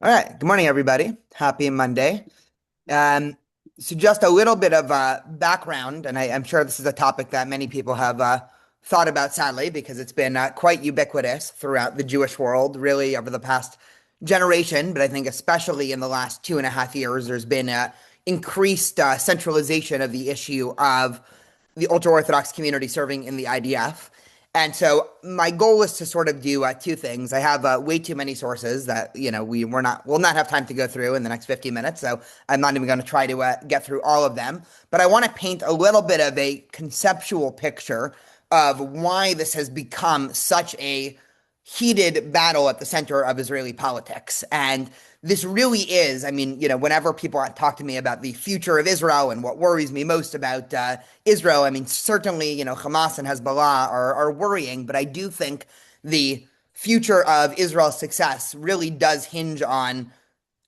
All right. Good morning, everybody. Happy Monday. Um, so just a little bit of background, and I'm sure this is a topic that many people have thought about, sadly, because it's been quite ubiquitous throughout the Jewish world, really over the past generation. But I think especially in the last 2.5 years, there's been increased centralization of the issue of the ultra-Orthodox community serving in the IDF. And so my goal is to sort of do two things. I have way too many sources that we'll not have time to go through in the next 50 minutes. So I'm not even going to try to get through all of them. But I want to paint a little bit of a conceptual picture of why this has become such a heated battle at the center of Israeli politics. And this really is, I mean, whenever people talk to me about the future of Israel and what worries me most about Israel, I mean, certainly, Hamas and Hezbollah are worrying, but I do think the future of Israel's success really does hinge on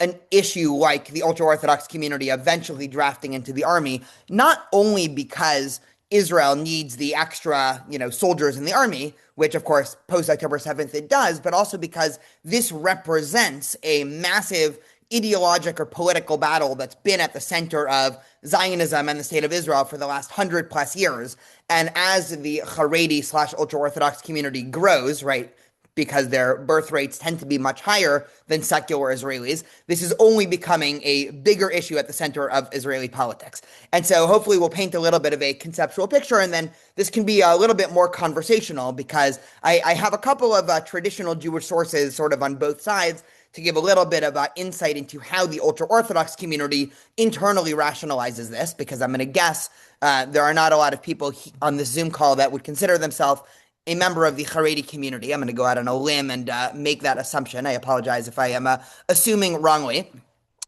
an issue like the ultra-Orthodox community eventually drafting into the army, not only because Israel needs the extra, soldiers in the army, which of course post October 7th it does, but also because this represents a massive ideologic or political battle that's been at the center of Zionism and the state of Israel for the last 100+ years. And as the Haredi slash ultra Orthodox community grows, right, because their birth rates tend to be much higher than secular Israelis, this is only becoming a bigger issue at the center of Israeli politics. And so hopefully we'll paint a little bit of a conceptual picture, and then this can be a little bit more conversational because I have a couple of traditional Jewish sources sort of on both sides to give a little bit of insight into how the ultra-Orthodox community internally rationalizes this, because I'm going to guess there are not a lot of people on this Zoom call that would consider themselves a member of the Haredi community. I'm going to go out on a limb and make that assumption. I apologize if I am assuming wrongly.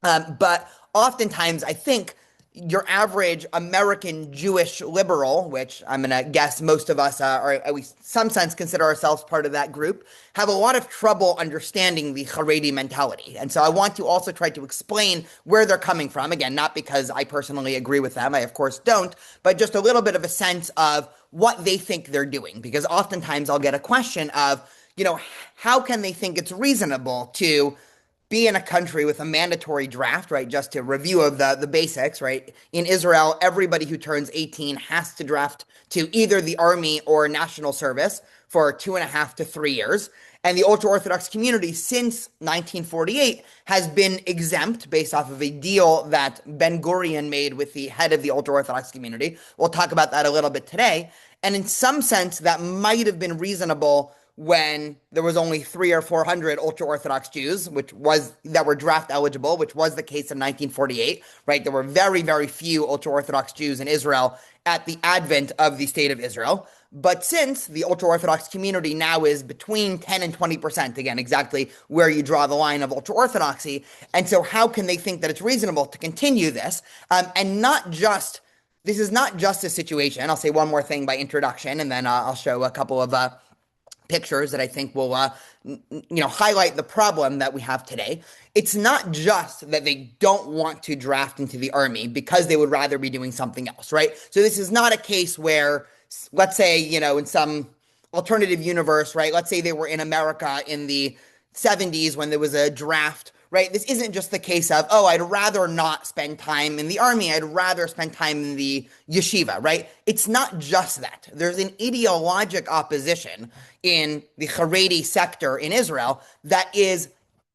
But oftentimes, I think your average American Jewish liberal, which I'm going to guess most of us, or at least some sense, consider ourselves part of that group, have a lot of trouble understanding the Haredi mentality. And so I want to also try to explain where they're coming from. Again, not because I personally agree with them, I of course don't, but just a little bit of a sense of what they think they're doing. Because oftentimes I'll get a question of, how can they think it's reasonable to be in a country with a mandatory draft, right? Just to review of the basics, right? In Israel, everybody who turns 18 has to draft to either the army or national service for 2.5 to 3 years. And the ultra-Orthodox community since 1948 has been exempt based off of a deal that Ben-Gurion made with the head of the ultra-Orthodox community. We'll talk about that a little bit today. And in some sense, that might have been reasonable when there was only 300 or 400 ultra-Orthodox Jews, that were draft eligible, which was the case in 1948, right? There were very, very few ultra-Orthodox Jews in Israel at the advent of the state of Israel. But since the ultra-Orthodox community now is between 10 and 20%, again, exactly where you draw the line of ultra-Orthodoxy, and so how can they think that it's reasonable to continue this? This is not just a situation. I'll say one more thing by introduction, and then I'll show a couple of pictures that I think will, highlight the problem that we have today. It's not just that they don't want to draft into the army because they would rather be doing something else, right? So this is not a case where, let's say, in some alternative universe, right? Let's say they were in America in the 70s when there was a draft, right? This isn't just the case of, oh, I'd rather not spend time in the army. I'd rather spend time in the yeshiva, right? It's not just that. There's an ideologic opposition in the Haredi sector in Israel that is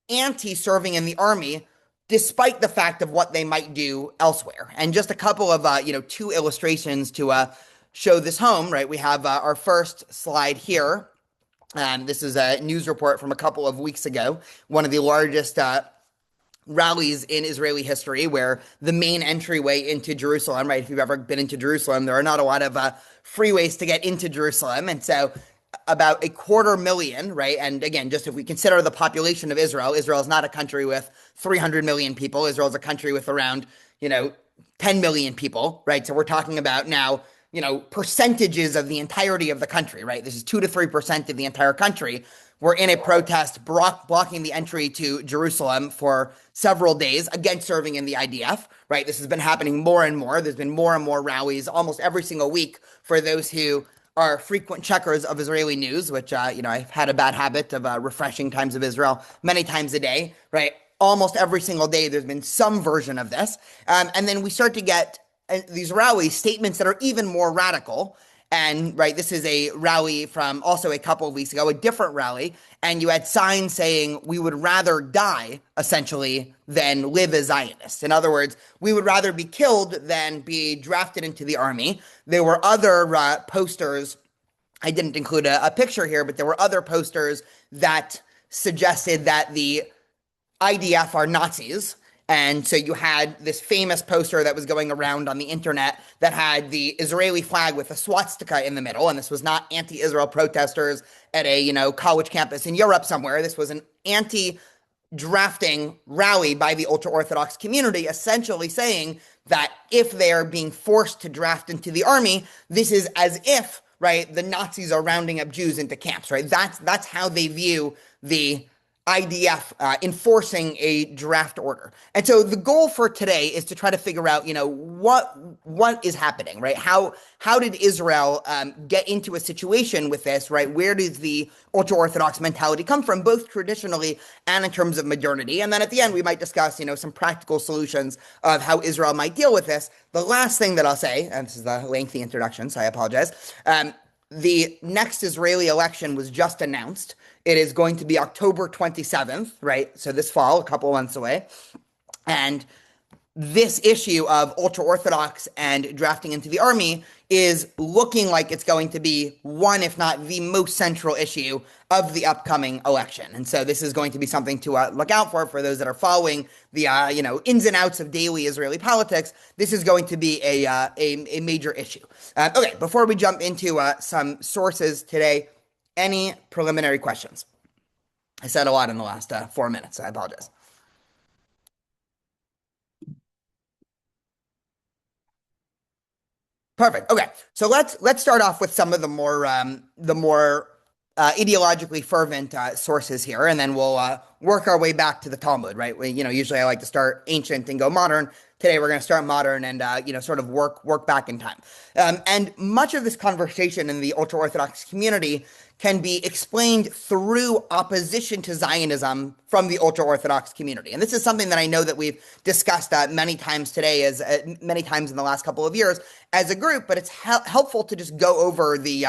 anti-serving in the army, despite the fact of what they might do elsewhere. And just a couple of, two illustrations to show this home, right? We have our first slide here. This is a news report from a couple of weeks ago, one of the largest rallies in Israeli history, where the main entryway into Jerusalem, right? If you've ever been into Jerusalem, there are not a lot of freeways to get into Jerusalem. And so about 250,000, right? And again, just if we consider the population of Israel, Israel is not a country with 300 million people. Israel is a country with around, 10 million people, right? So we're talking about now percentages of the entirety of the country, right? This is 2 to 3% of the entire country. We're in a protest blocking the entry to Jerusalem for several days against serving in the IDF, right? This has been happening more and more. There's been more and more rallies almost every single week for those who are frequent checkers of Israeli news, which, I've had a bad habit of refreshing Times of Israel many times a day, right? almost every single day there's been some version of this. And then we start to get these rallies, statements that are even more radical. And right, this is a rally from also a couple of weeks ago, a different rally. And you had signs saying we would rather die, essentially, than live as Zionists. In other words, we would rather be killed than be drafted into the army. There were other posters. I didn't include a picture here, but there were other posters that suggested that the IDF are Nazis. And so you had this famous poster that was going around on the internet that had the Israeli flag with a swastika in the middle. And this was not anti-Israel protesters at a, college campus in Europe somewhere. This was an anti-drafting rally by the ultra-Orthodox community, essentially saying that if they're being forced to draft into the army, this is as if, right, the Nazis are rounding up Jews into camps, right? That's how they view the IDF enforcing a draft order. And so the goal for today is to try to figure out, what is happening, right? How did Israel get into a situation with this, right? Where does the ultra-Orthodox mentality come from, both traditionally and in terms of modernity? And then at the end, we might discuss, some practical solutions of how Israel might deal with this. The last thing that I'll say, and this is a lengthy introduction, so I apologize, the next Israeli election was just announced. It is going to be October 27th, right? So this fall, a couple of months away. And this issue of ultra-Orthodox and drafting into the army is looking like it's going to be one, if not the most central issue of the upcoming election. And so this is going to be something to look out for those that are following the, ins and outs of daily Israeli politics. This is going to be a major issue. Okay, before we jump into some sources today, any preliminary questions? I said a lot in the last 4 minutes, so I apologize. Perfect. Okay, so let's start off with some of the more ideologically fervent sources here, and then we'll work our way back to the Talmud. Right? Usually I like to start ancient and go modern. Today we're going to start modern and sort of work back in time. And much of this conversation in the ultra-Orthodox community can be explained through opposition to Zionism from the ultra-Orthodox community. And this is something that I know that we've discussed many times today, as many times in the last couple of years as a group, but it's helpful to just go over the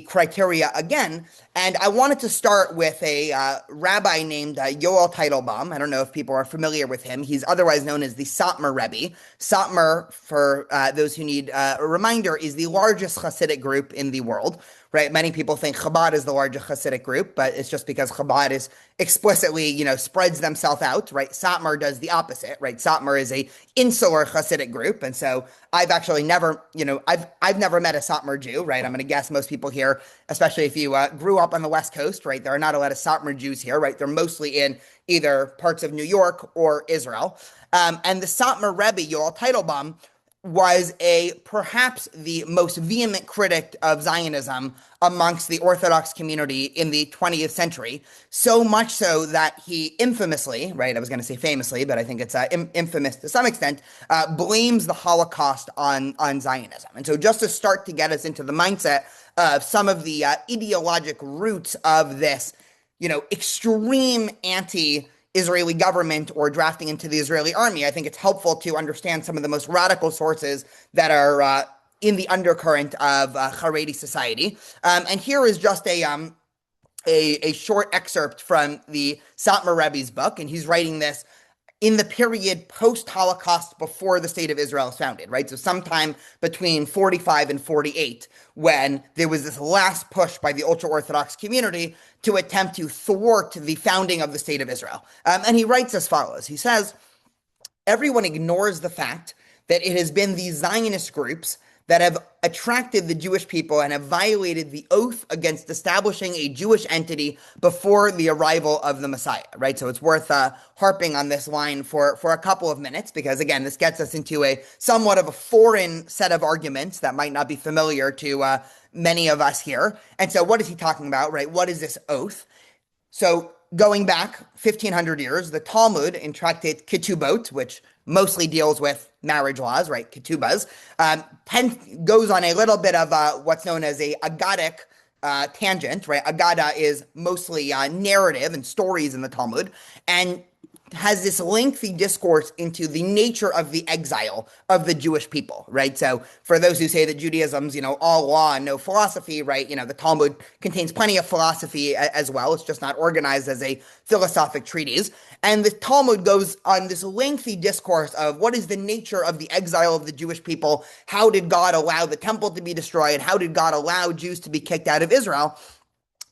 criteria again. And I wanted to start with a rabbi named Yoel Teitelbaum. I don't know if people are familiar with him. He's otherwise known as the Satmar Rebbe. Satmar, for those who need a reminder, is the largest Hasidic group in the world. Right? Many people think Chabad is the largest Hasidic group, but it's just because Chabad is explicitly, spreads themselves out, right? Satmar does the opposite, right? Satmar is a insular Hasidic group. And so I've actually never, I've never met a Satmar Jew, right? I'm going to guess most people here, especially if you grew up on the West Coast, right? There are not a lot of Satmar Jews here, right? They're mostly in either parts of New York or Israel. And the Satmar Rebbe, Yoel Teitelbaum, was perhaps the most vehement critic of Zionism amongst the Orthodox community in the 20th century, so much so that he infamously, right, I was going to say famously, but I think it's infamous to some extent, blames the Holocaust on Zionism. And so just to start to get us into the mindset of some of the ideologic roots of this, extreme anti-Israeli government or drafting into the Israeli army, I think it's helpful to understand some of the most radical sources that are in the undercurrent of Haredi society. And here is just a short excerpt from the Satmar Rebbe's book, and he's writing this in the period post-Holocaust before the state of Israel is founded, right? So sometime between 45 and 48, when there was this last push by the ultra-Orthodox community to attempt to thwart the founding of the state of Israel. And he writes as follows. He says, everyone ignores the fact that it has been these Zionist groups that have attracted the Jewish people and have violated the oath against establishing a Jewish entity before the arrival of the Messiah, right? So it's worth harping on this line for a couple of minutes, because again, this gets us into a somewhat of a foreign set of arguments that might not be familiar to many of us here. And so what is he talking about, right? What is this oath? So going back 1,500 years, the Talmud in Tractate Ketubot, which mostly deals with marriage laws, right, ketubas, goes on a little bit of what's known as a Agadic tangent, right? Agada is mostly narrative and stories in the Talmud, and has this lengthy discourse into the nature of the exile of the Jewish people, right? So for those who say that Judaism's, all law and no philosophy, right? The Talmud contains plenty of philosophy as well. It's just not organized as a philosophic treatise. And the Talmud goes on this lengthy discourse of what is the nature of the exile of the Jewish people? How did God allow the temple to be destroyed? How did God allow Jews to be kicked out of Israel?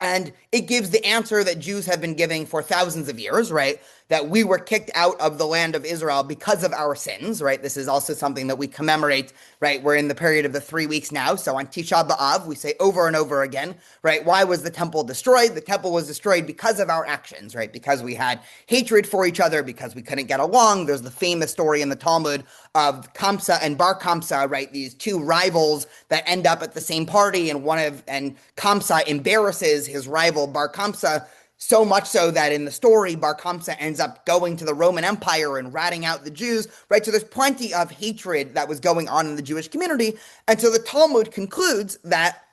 And it gives the answer that Jews have been giving for thousands of years, right? That we were kicked out of the land of Israel because of our sins, right? This is also something that we commemorate, right? We're in the period of the 3 weeks now. So on Tisha B'Av, we say over and over again, right? Why was the temple destroyed? The temple was destroyed because of our actions, right? Because we had hatred for each other, because we couldn't get along. There's the famous story in the Talmud of Kamsa and Bar Kamsa, right? These two rivals that end up at the same party, and Kamsa embarrasses his rival Bar Kamsa, so much so that in the story, Bar Kamsa ends up going to the Roman Empire and ratting out the Jews, right? So there's plenty of hatred that was going on in the Jewish community. And so the Talmud concludes that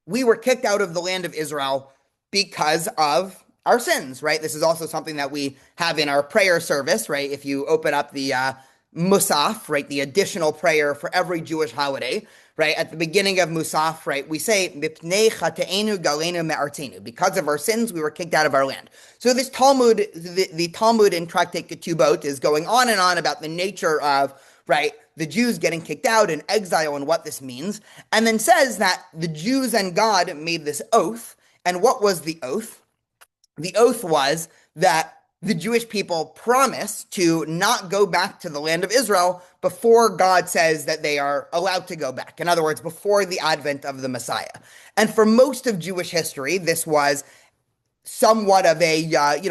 we were kicked out of the land of Israel because of our sins, right? This is also something that we have in our prayer service, right? If you open up the Musaf, right, the additional prayer for every Jewish holiday, right, at the beginning of Musaf, right, we say, Mipnei chateinu galenu me'artenu. Because of our sins, we were kicked out of our land. So this Talmud, the Talmud in Tractate Ketubot is going on and on about the nature of, right, the Jews getting kicked out in exile and what this means, and then says that the Jews and God made this oath. And what was the oath? The oath was that the Jewish people promise to not go back to the land of Israel before God says that they are allowed to go back. In other words, before the advent of the Messiah. And for most of Jewish history, this was somewhat of a,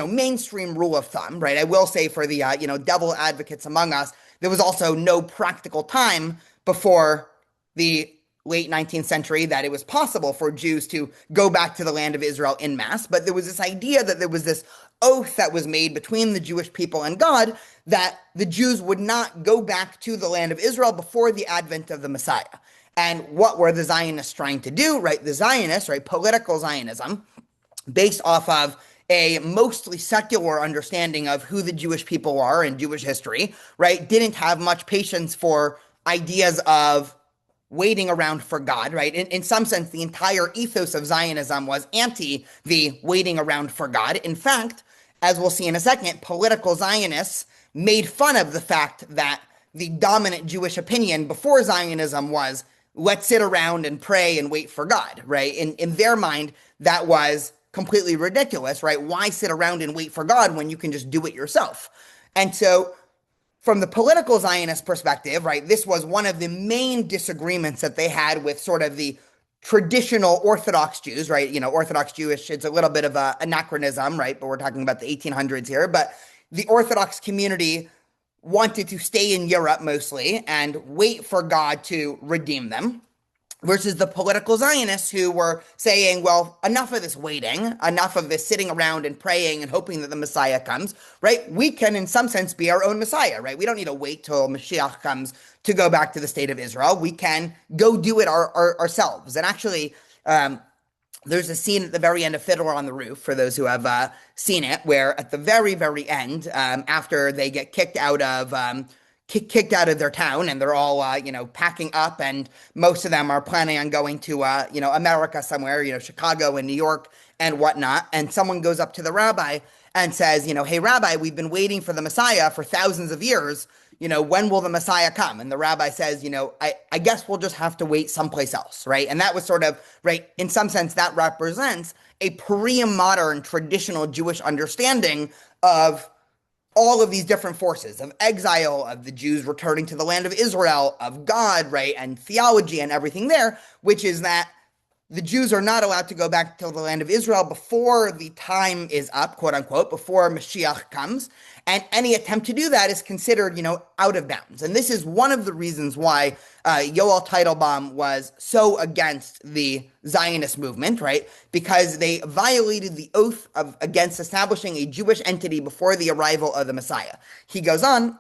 mainstream rule of thumb, right? I will say for the, devil advocates among us, there was also no practical time before the late 19th century that it was possible for Jews to go back to the land of Israel en masse. But there was this idea that there was this oath that was made between the Jewish people and God that the Jews would not go back to the land of Israel before the advent of the Messiah. And what were the Zionists trying to do, right? The Zionists, right, political Zionism, based off of a mostly secular understanding of who the Jewish people are in Jewish history, right, didn't have much patience for ideas of waiting around for God, right? In some sense, the entire ethos of Zionism was anti the waiting around for God. In fact, as we'll see in a second, political Zionists made fun of the fact that the dominant Jewish opinion before Zionism was, let's sit around and pray and wait for God, right? In their mind, that was completely ridiculous, right? Why sit around and wait for God when you can just do it yourself? And so from the political Zionist perspective, right, this was one of the main disagreements that they had with sort of the traditional Orthodox Jews, right? Orthodox Jewish, it's a little bit of an anachronism, right? But we're talking about the 1800s here. But the Orthodox community wanted to stay in Europe mostly and wait for God to redeem them, versus the political Zionists who were saying, well, enough of this waiting, enough of this sitting around and praying and hoping that the Messiah comes, right? We can, in some sense, be our own Messiah, right? We don't need to wait till Mashiach comes to go back to the state of Israel. We can go do it ourselves. And actually, there's a scene at the very end of Fiddler on the Roof, for those who have seen it, where at the very, very end, after they get kicked out of their town, and they're all, packing up, and most of them are planning on going to, America somewhere, Chicago and New York and whatnot. And someone goes up to the rabbi and says, hey, Rabbi, we've been waiting for the Messiah for thousands of years. When will the Messiah come? And the rabbi says, I guess we'll just have to wait someplace else, right? And that was sort of, right, in some sense, that represents a pre-modern traditional Jewish understanding of all of these different forces of exile, of the Jews returning to the land of Israel, of God, right, and theology and everything there, which is that the Jews are not allowed to go back to the land of Israel before the time is up, quote unquote, before Mashiach comes. And any attempt to do that is considered, out of bounds. And this is one of the reasons why Yoel Teitelbaum was so against the Zionist movement, right? Because they violated the oath against establishing a Jewish entity before the arrival of the Messiah. He goes on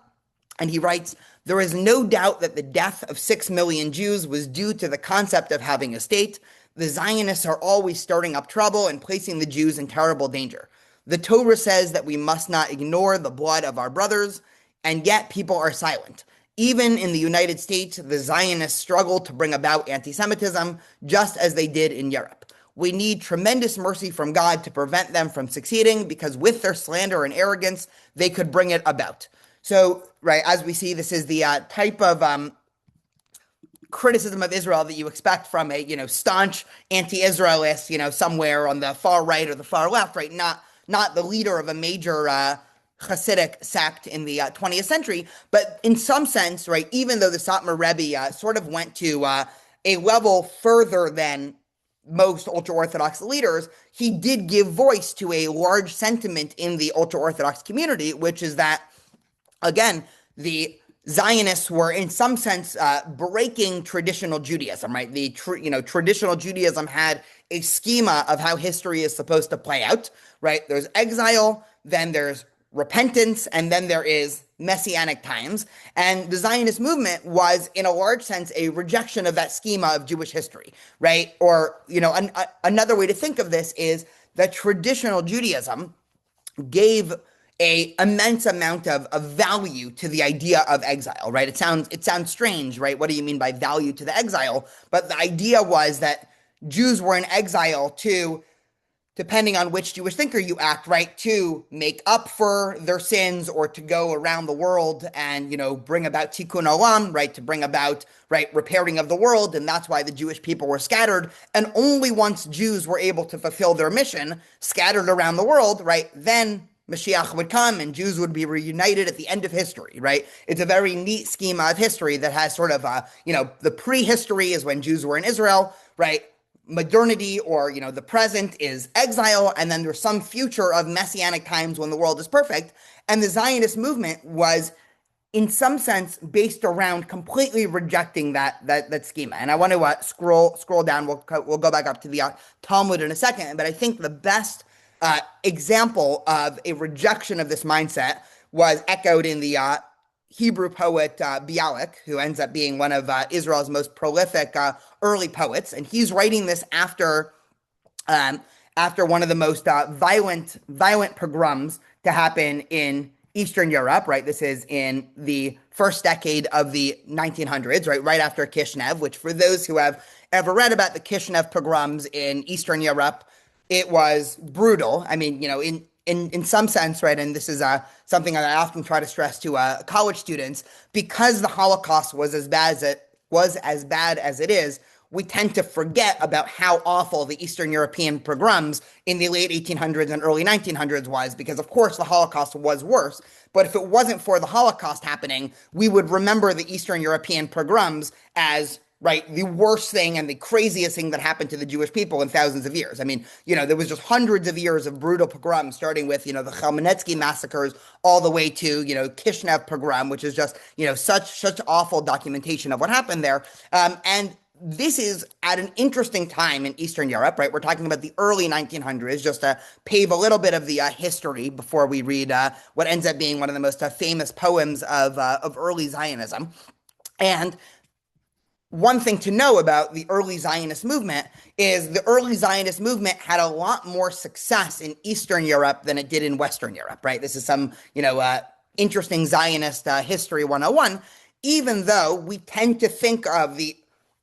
and he writes, there is no doubt that the death of 6 million Jews was due to the concept of having a state. the Zionists are always stirring up trouble and placing the Jews in terrible danger. The Torah says that we must not ignore the blood of our brothers, and yet people are silent. Even in the United States, the Zionists struggle to bring about anti-Semitism, just as they did in Europe. We need tremendous mercy from God to prevent them from succeeding, because with their slander and arrogance, they could bring it about. So, right, as we see, this is the type of criticism of Israel that you expect from a, staunch anti-Israelist, somewhere on the far right or the far left, right? Not the leader of a major Hasidic sect in the 20th century, but in some sense, right, even though the Satmar Rebbe sort of went to a level further than most ultra-Orthodox leaders, he did give voice to a large sentiment in the ultra-Orthodox community, which is that, again, the Zionists were in some sense breaking traditional Judaism, right? Traditional Judaism had a schema of how history is supposed to play out, right? There's exile, then there's repentance, and then there is messianic times. And the Zionist movement was, in a large sense, a rejection of that schema of Jewish history, right? Or, another way to think of this is that traditional Judaism gave a immense amount of value to the idea of exile, right? It sounds strange, right? What do you mean by value to the exile? But the idea was that Jews were in exile to, depending on which Jewish thinker you act, right, to make up for their sins or to go around the world and, bring about tikkun olam, right, to bring about, right, repairing of the world. And that's why the Jewish people were scattered. And only once Jews were able to fulfill their mission, scattered around the world, right, then Mashiach would come and Jews would be reunited at the end of history, right? It's a very neat schema of history that has sort of, the prehistory is when Jews were in Israel, right? Modernity or, the present is exile, and then there's some future of messianic times when the world is perfect. And the Zionist movement was, in some sense, based around completely rejecting that schema. And I want to scroll down. We'll go back up to the Talmud in a second, but I think the best example of a rejection of this mindset was echoed in the Hebrew poet Bialik, who ends up being one of Israel's most prolific early poets, and he's writing this after one of the most violent pogroms to happen in Eastern Europe. Right, this is in the first decade of the 1900s, right after Kishinev. Which, for those who have ever read about the Kishinev pogroms in Eastern Europe, it was brutal. I mean, in some sense, right, and this is something that I often try to stress to college students, because the Holocaust was as bad as it is, we tend to forget about how awful the Eastern European pogroms in the late 1800s and early 1900s was, because of course the Holocaust was worse. But if it wasn't for the Holocaust happening, we would remember the Eastern European pogroms as, right, the worst thing and the craziest thing that happened to the Jewish people in thousands of years. I mean, there was just hundreds of years of brutal pogroms, starting with, the Chmielnicki massacres all the way to, Kishinev pogrom, which is just, such awful documentation of what happened there. And this is at an interesting time in Eastern Europe, right? We're talking about the early 1900s, just to pave a little bit of the history before we read what ends up being one of the most famous poems of early Zionism. And one thing to know about the early Zionist movement is the early Zionist movement had a lot more success in Eastern Europe than it did in Western Europe, right? This is some, interesting Zionist history 101, even though we tend to think of the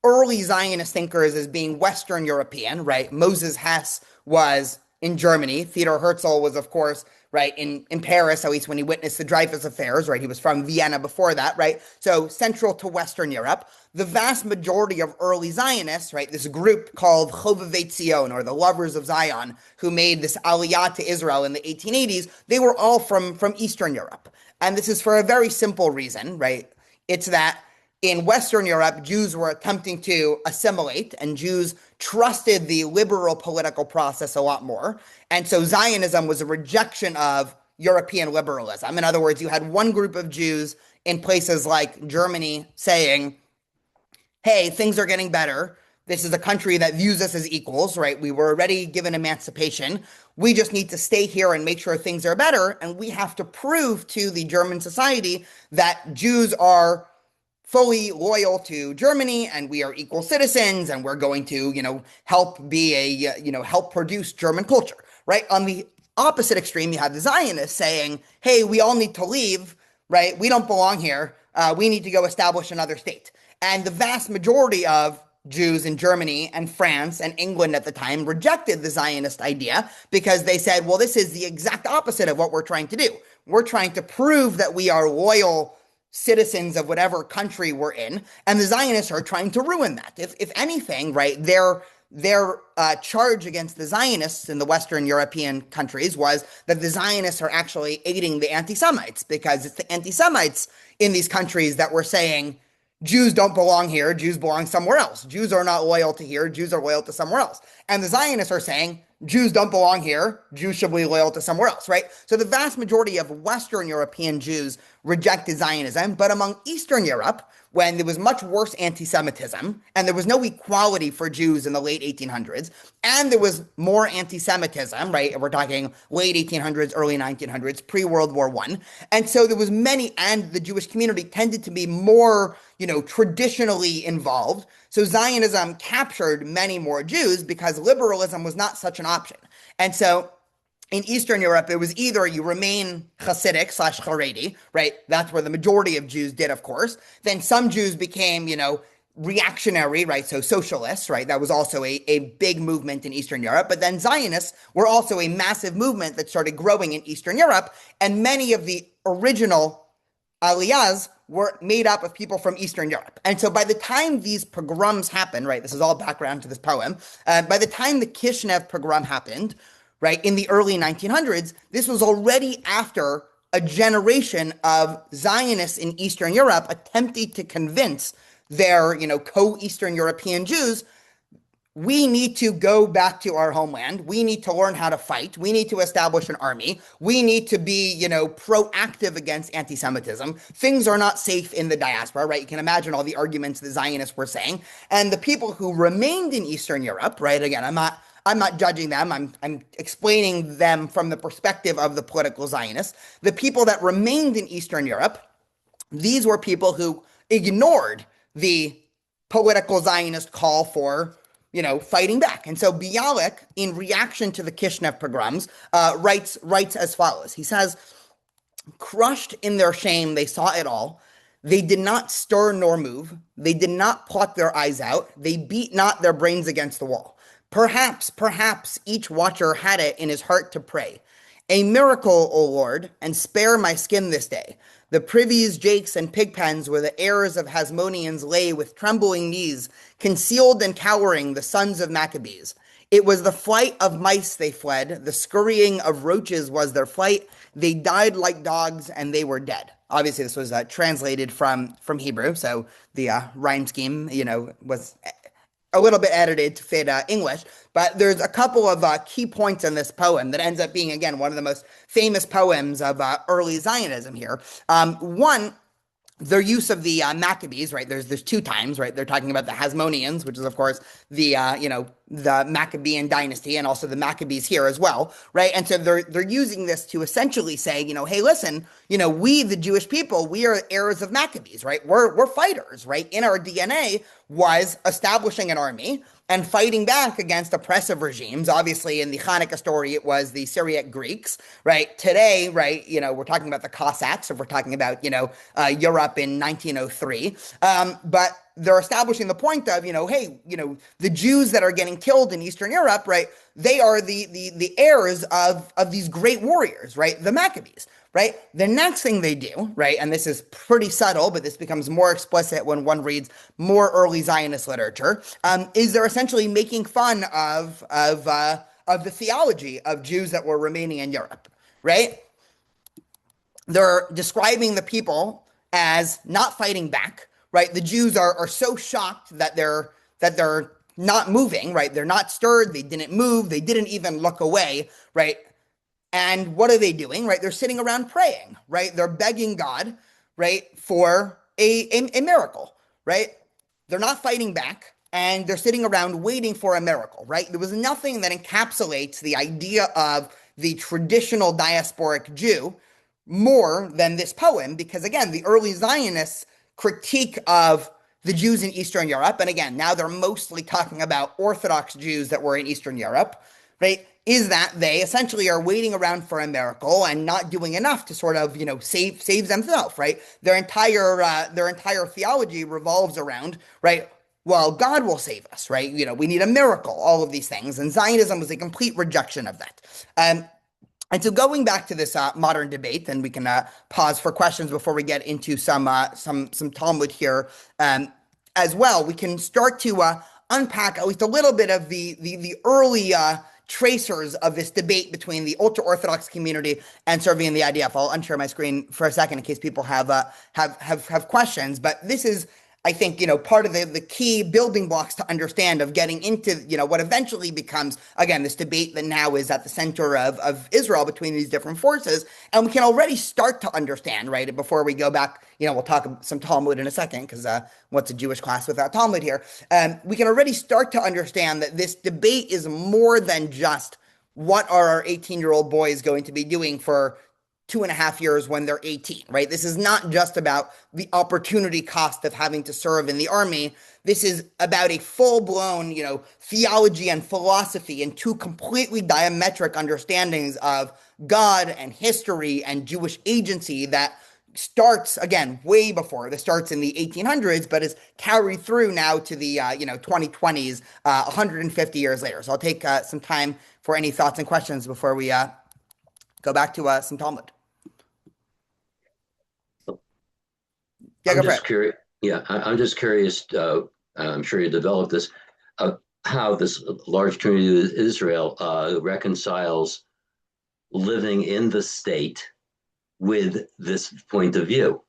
early Zionist thinkers as being Western European, right? Moses Hess was in Germany. Theodor Herzl was, of course, right, in Paris, at least when he witnessed the Dreyfus affairs, right? He was from Vienna before that, right? So central to Western Europe. The vast majority of early Zionists, right, this group called Chovevei Tzion, or the Lovers of Zion, who made this aliyah to Israel in the 1880s, they were all from Eastern Europe. And this is for a very simple reason, right? It's that in Western Europe, Jews were attempting to assimilate, and Jews trusted the liberal political process a lot more. And so Zionism was a rejection of European liberalism. In other words, you had one group of Jews in places like Germany saying, hey, things are getting better. This is a country that views us as equals, right? We were already given emancipation. We just need to stay here and make sure things are better. And we have to prove to the German society that Jews are fully loyal to Germany and we are equal citizens and we're going to, help be help produce German culture, right? On the opposite extreme, you have the Zionists saying, hey, we all need to leave, right? We don't belong here. We need to go establish another state. And the vast majority of Jews in Germany and France and England at the time rejected the Zionist idea because they said, well, this is the exact opposite of what we're trying to do. We're trying to prove that we are loyal citizens of whatever country we're in, and the Zionists are trying to ruin that. If anything, right, their charge against the Zionists in the Western European countries was that the Zionists are actually aiding the anti-Semites, because it's the anti-Semites in these countries that were saying, Jews don't belong here, Jews belong somewhere else. Jews are not loyal to here, Jews are loyal to somewhere else. And the Zionists are saying, Jews don't belong here, Jews should be loyal to somewhere else, right? So the vast majority of Western European Jews rejected Zionism, but among Eastern Europe, when there was much worse anti-Semitism, and there was no equality for Jews in the late 1800s, and there was more anti-Semitism, right? We're talking late 1800s, early 1900s, pre-World War I. And so there was many, and the Jewish community tended to be more, traditionally involved. So Zionism captured many more Jews because liberalism was not such an option. And so in Eastern Europe, it was either you remain Hasidic / Haredi, right? That's where the majority of Jews did, of course. Then some Jews became, reactionary, right? So socialists, right? That was also a big movement in Eastern Europe. But then Zionists were also a massive movement that started growing in Eastern Europe. And many of the original Aliyahs were made up of people from Eastern Europe. And so by the time these pogroms happened, right? This is all background to this poem. By the time the Kishinev pogrom happened, right, in the early 1900s, this was already after a generation of Zionists in Eastern Europe attempting to convince their, co-Eastern European Jews, we need to go back to our homeland. We need to learn how to fight. We need to establish an army. We need to be, proactive against anti-Semitism. Things are not safe in the diaspora, right? You can imagine all the arguments the Zionists were saying. And the people who remained in Eastern Europe, right? Again, I'm not judging them. I'm explaining them from the perspective of the political Zionists. The people that remained in Eastern Europe, these were people who ignored the political Zionist call for, fighting back. And so Bialik, in reaction to the Kishinev pogroms, writes as follows. He says, crushed in their shame, they saw it all. They did not stir nor move. They did not pluck their eyes out. They beat not their brains against the wall. Perhaps each watcher had it in his heart to pray. A miracle, O Lord, and spare my skin this day. The privies, jakes, and pigpens where the heirs of Hasmoneans lay with trembling knees, concealed and cowering the sons of Maccabees. It was the flight of mice they fled, the scurrying of roaches was their flight. They died like dogs, and they were dead. Obviously, this was translated from Hebrew, so the rhyme scheme, was a little bit edited to fit English, but there's a couple of key points in this poem that ends up being, again, one of the most famous poems of early Zionism here. One, their use of the Maccabees, right? There's two times, right? They're talking about the Hasmoneans, which is, of course, the the Maccabean dynasty, and also the Maccabees here as well, right? And so they're using this to essentially say, hey, listen, we, the Jewish people, we are heirs of Maccabees, right? We're fighters, right? In our DNA was establishing an army and fighting back against oppressive regimes. Obviously, in the Hanukkah story, it was the Syriac Greeks, right? Today, right, we're talking about the Cossacks, if we're talking about, Europe in 1903. But they're establishing the point of, hey, the Jews that are getting killed in Eastern Europe, right, they are the heirs of these great warriors, right, the Maccabees, right? The next thing they do, right, and this is pretty subtle, but this becomes more explicit when one reads more early Zionist literature, is they're essentially making fun of the theology of Jews that were remaining in Europe, right? They're describing the people as not fighting back, right? The Jews are so shocked that they're not moving, right? They're not stirred. They didn't move. They didn't even look away, right? And what are they doing, right? They're sitting around praying, right? They're begging God, right, for a miracle, right? They're not fighting back, and they're sitting around waiting for a miracle, right? There was nothing that encapsulates the idea of the traditional diasporic Jew more than this poem, because again, the early Zionists critique of the Jews in Eastern Europe, and again, now they're mostly talking about Orthodox Jews that were in Eastern Europe, right? Is that they essentially are waiting around for a miracle and not doing enough to sort of, save themselves, right? Their entire theology revolves around, right? Well, God will save us, right? We need a miracle, all of these things. And Zionism was a complete rejection of that. And so going back to this modern debate, and we can pause for questions before we get into some Talmud here as well. We can start to unpack at least a little bit of the early tracers of this debate between the ultra-Orthodox community and serving in the IDF. I'll unshare my screen for a second in case people have questions. But this is, I think, part of the key building blocks to understand of getting into, what eventually becomes, again, this debate that now is at the center of Israel between these different forces. And we can already start to understand, right, before we go back, we'll talk some Talmud in a second, because what's a Jewish class without Talmud here? We can already start to understand that this debate is more than just what are our 18-year-old boys going to be doing for 2.5 years when they're 18, right? This is not just about the opportunity cost of having to serve in the army. This is about a full-blown, theology and philosophy and two completely diametric understandings of God and history and Jewish agency that starts, again, way before. This starts in the 1800s, but is carried through now to the, 2020s, 150 years later. So I'll take some time for any thoughts and questions before we go back to some Talmud. Yeah, I'm just curious. Yeah, I'm just curious. I'm sure you developed this. How this large community of Israel reconciles living in the state with this point of view.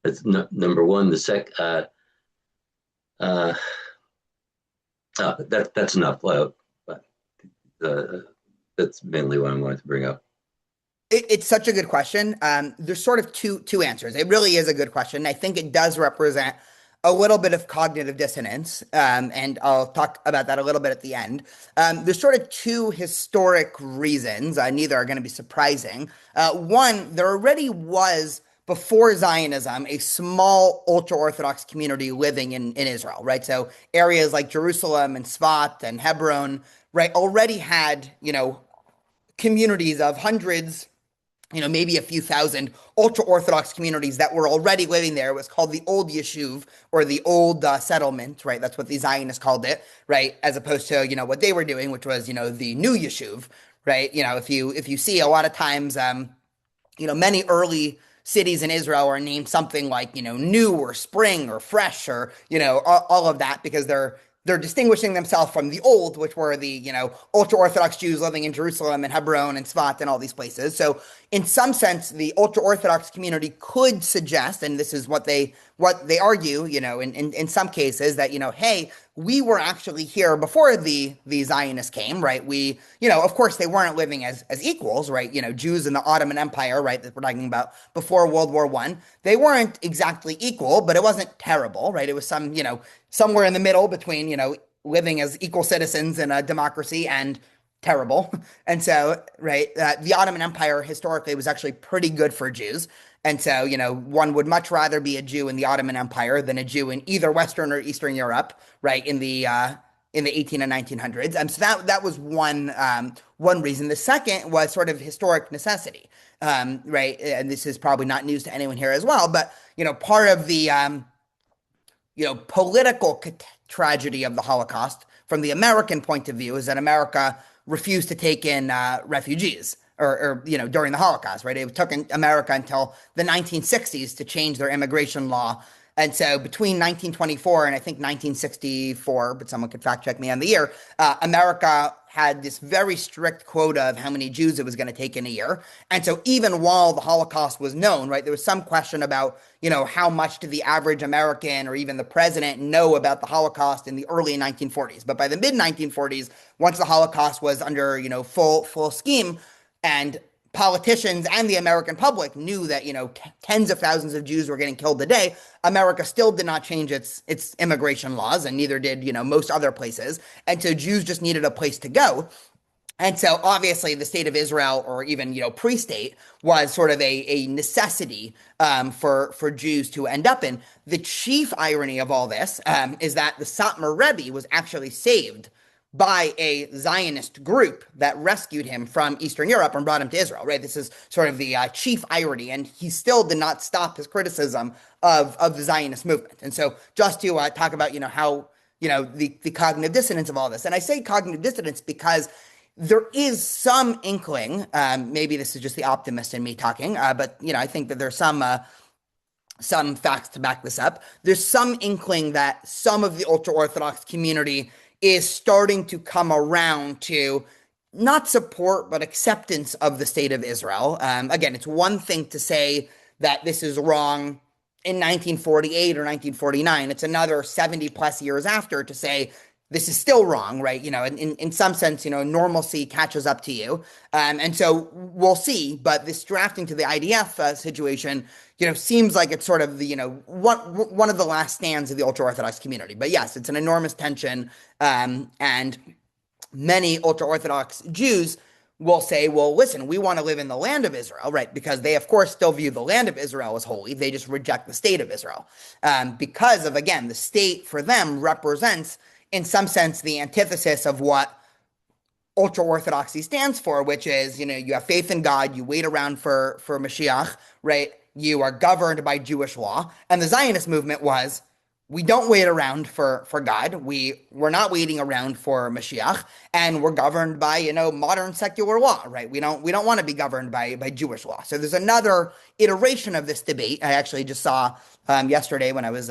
That's number one. The that's enough. That's mainly what I wanted to bring up. It's such a good question. There's sort of two answers. It really is a good question. I think it does represent a little bit of cognitive dissonance, and I'll talk about that a little bit at the end. There's sort of two historic reasons. Neither are going to be surprising. One, there already was, before Zionism, a small ultra-Orthodox community living in Israel, right? So areas like Jerusalem and Sfat and Hebron, right, already had, communities of hundreds, maybe a few thousand ultra-Orthodox communities that were already living there. It was called the Old Yeshuv, or the Old Settlement, right? That's what the Zionists called it, right? As opposed to, what they were doing, which was, the New Yeshuv, right? If you see a lot of times, many early cities in Israel are named something like, new or spring or fresh or, all of that, because they're distinguishing themselves from the old, which were the, ultra-Orthodox Jews living in Jerusalem and Hebron and Sfat and all these places. So in some sense, the ultra-Orthodox community could suggest, and this is what they argue, in some cases, that, hey, we were actually here before the Zionists came, right? We, of course, they weren't living as equals, right? Jews in the Ottoman Empire, right, that we're talking about before World War I, they weren't exactly equal, but it wasn't terrible, right? It was somewhere in the middle between, living as equal citizens in a democracy and terrible. And so, right, the Ottoman Empire historically was actually pretty good for Jews. And so, one would much rather be a Jew in the Ottoman Empire than a Jew in either Western or Eastern Europe, right, in the 18 and 1900s. And so that was one reason. The second was sort of historic necessity, right? And this is probably not news to anyone here as well, but, part of the political tragedy of the Holocaust from the American point of view is that America refused to take in refugees or during the Holocaust, right? It took America until the 1960s to change their immigration law. And so between 1924 and I think 1964, but someone could fact check me on the year, America had this very strict quota of how many Jews it was going to take in a year. And so even while the Holocaust was known, right, there was some question about, how much did the average American or even the president know about the Holocaust in the early 1940s. But by the mid 1940s, once the Holocaust was under, full scheme, and politicians and the American public knew that, tens of thousands of Jews were getting killed a day, America still did not change its immigration laws, and neither did, most other places. And so Jews just needed a place to go. And so obviously the state of Israel, or even, pre-state, was sort of a necessity for Jews to end up in. The chief irony of all this is that the Satmar Rebbe was actually saved by a Zionist group that rescued him from Eastern Europe and brought him to Israel, right? This is sort of the chief irony, and he still did not stop his criticism of the Zionist movement. And so just to talk about, how, the cognitive dissonance of all this. And I say cognitive dissonance because there is some inkling, maybe this is just the optimist in me talking, but I think that there's some facts to back this up. There's some inkling that some of the ultra-Orthodox community is starting to come around to not support, but acceptance of the state of Israel. Again, it's one thing to say that this is wrong in 1948 or 1949. It's another 70 plus years after to say this is still wrong, right? In some sense, normalcy catches up to you. And so we'll see. But this drafting to the IDF situation, seems like it's sort of the, one of the last stands of the ultra-Orthodox community. But yes, it's an enormous tension. And many ultra-Orthodox Jews will say, well, listen, we want to live in the land of Israel, right? Because they, of course, still view the land of Israel as holy. They just reject the state of Israel. Because of, again, the state for them represents, in some sense, the antithesis of what ultra-Orthodoxy stands for, which is, you have faith in God, you wait around for Mashiach, right? You are governed by Jewish law. And the Zionist movement was, we don't wait around for God. We're not waiting around for Mashiach, and we're governed by, modern secular law, right? We don't want to be governed by Jewish law. So there's another iteration of this debate. I actually just saw yesterday when I was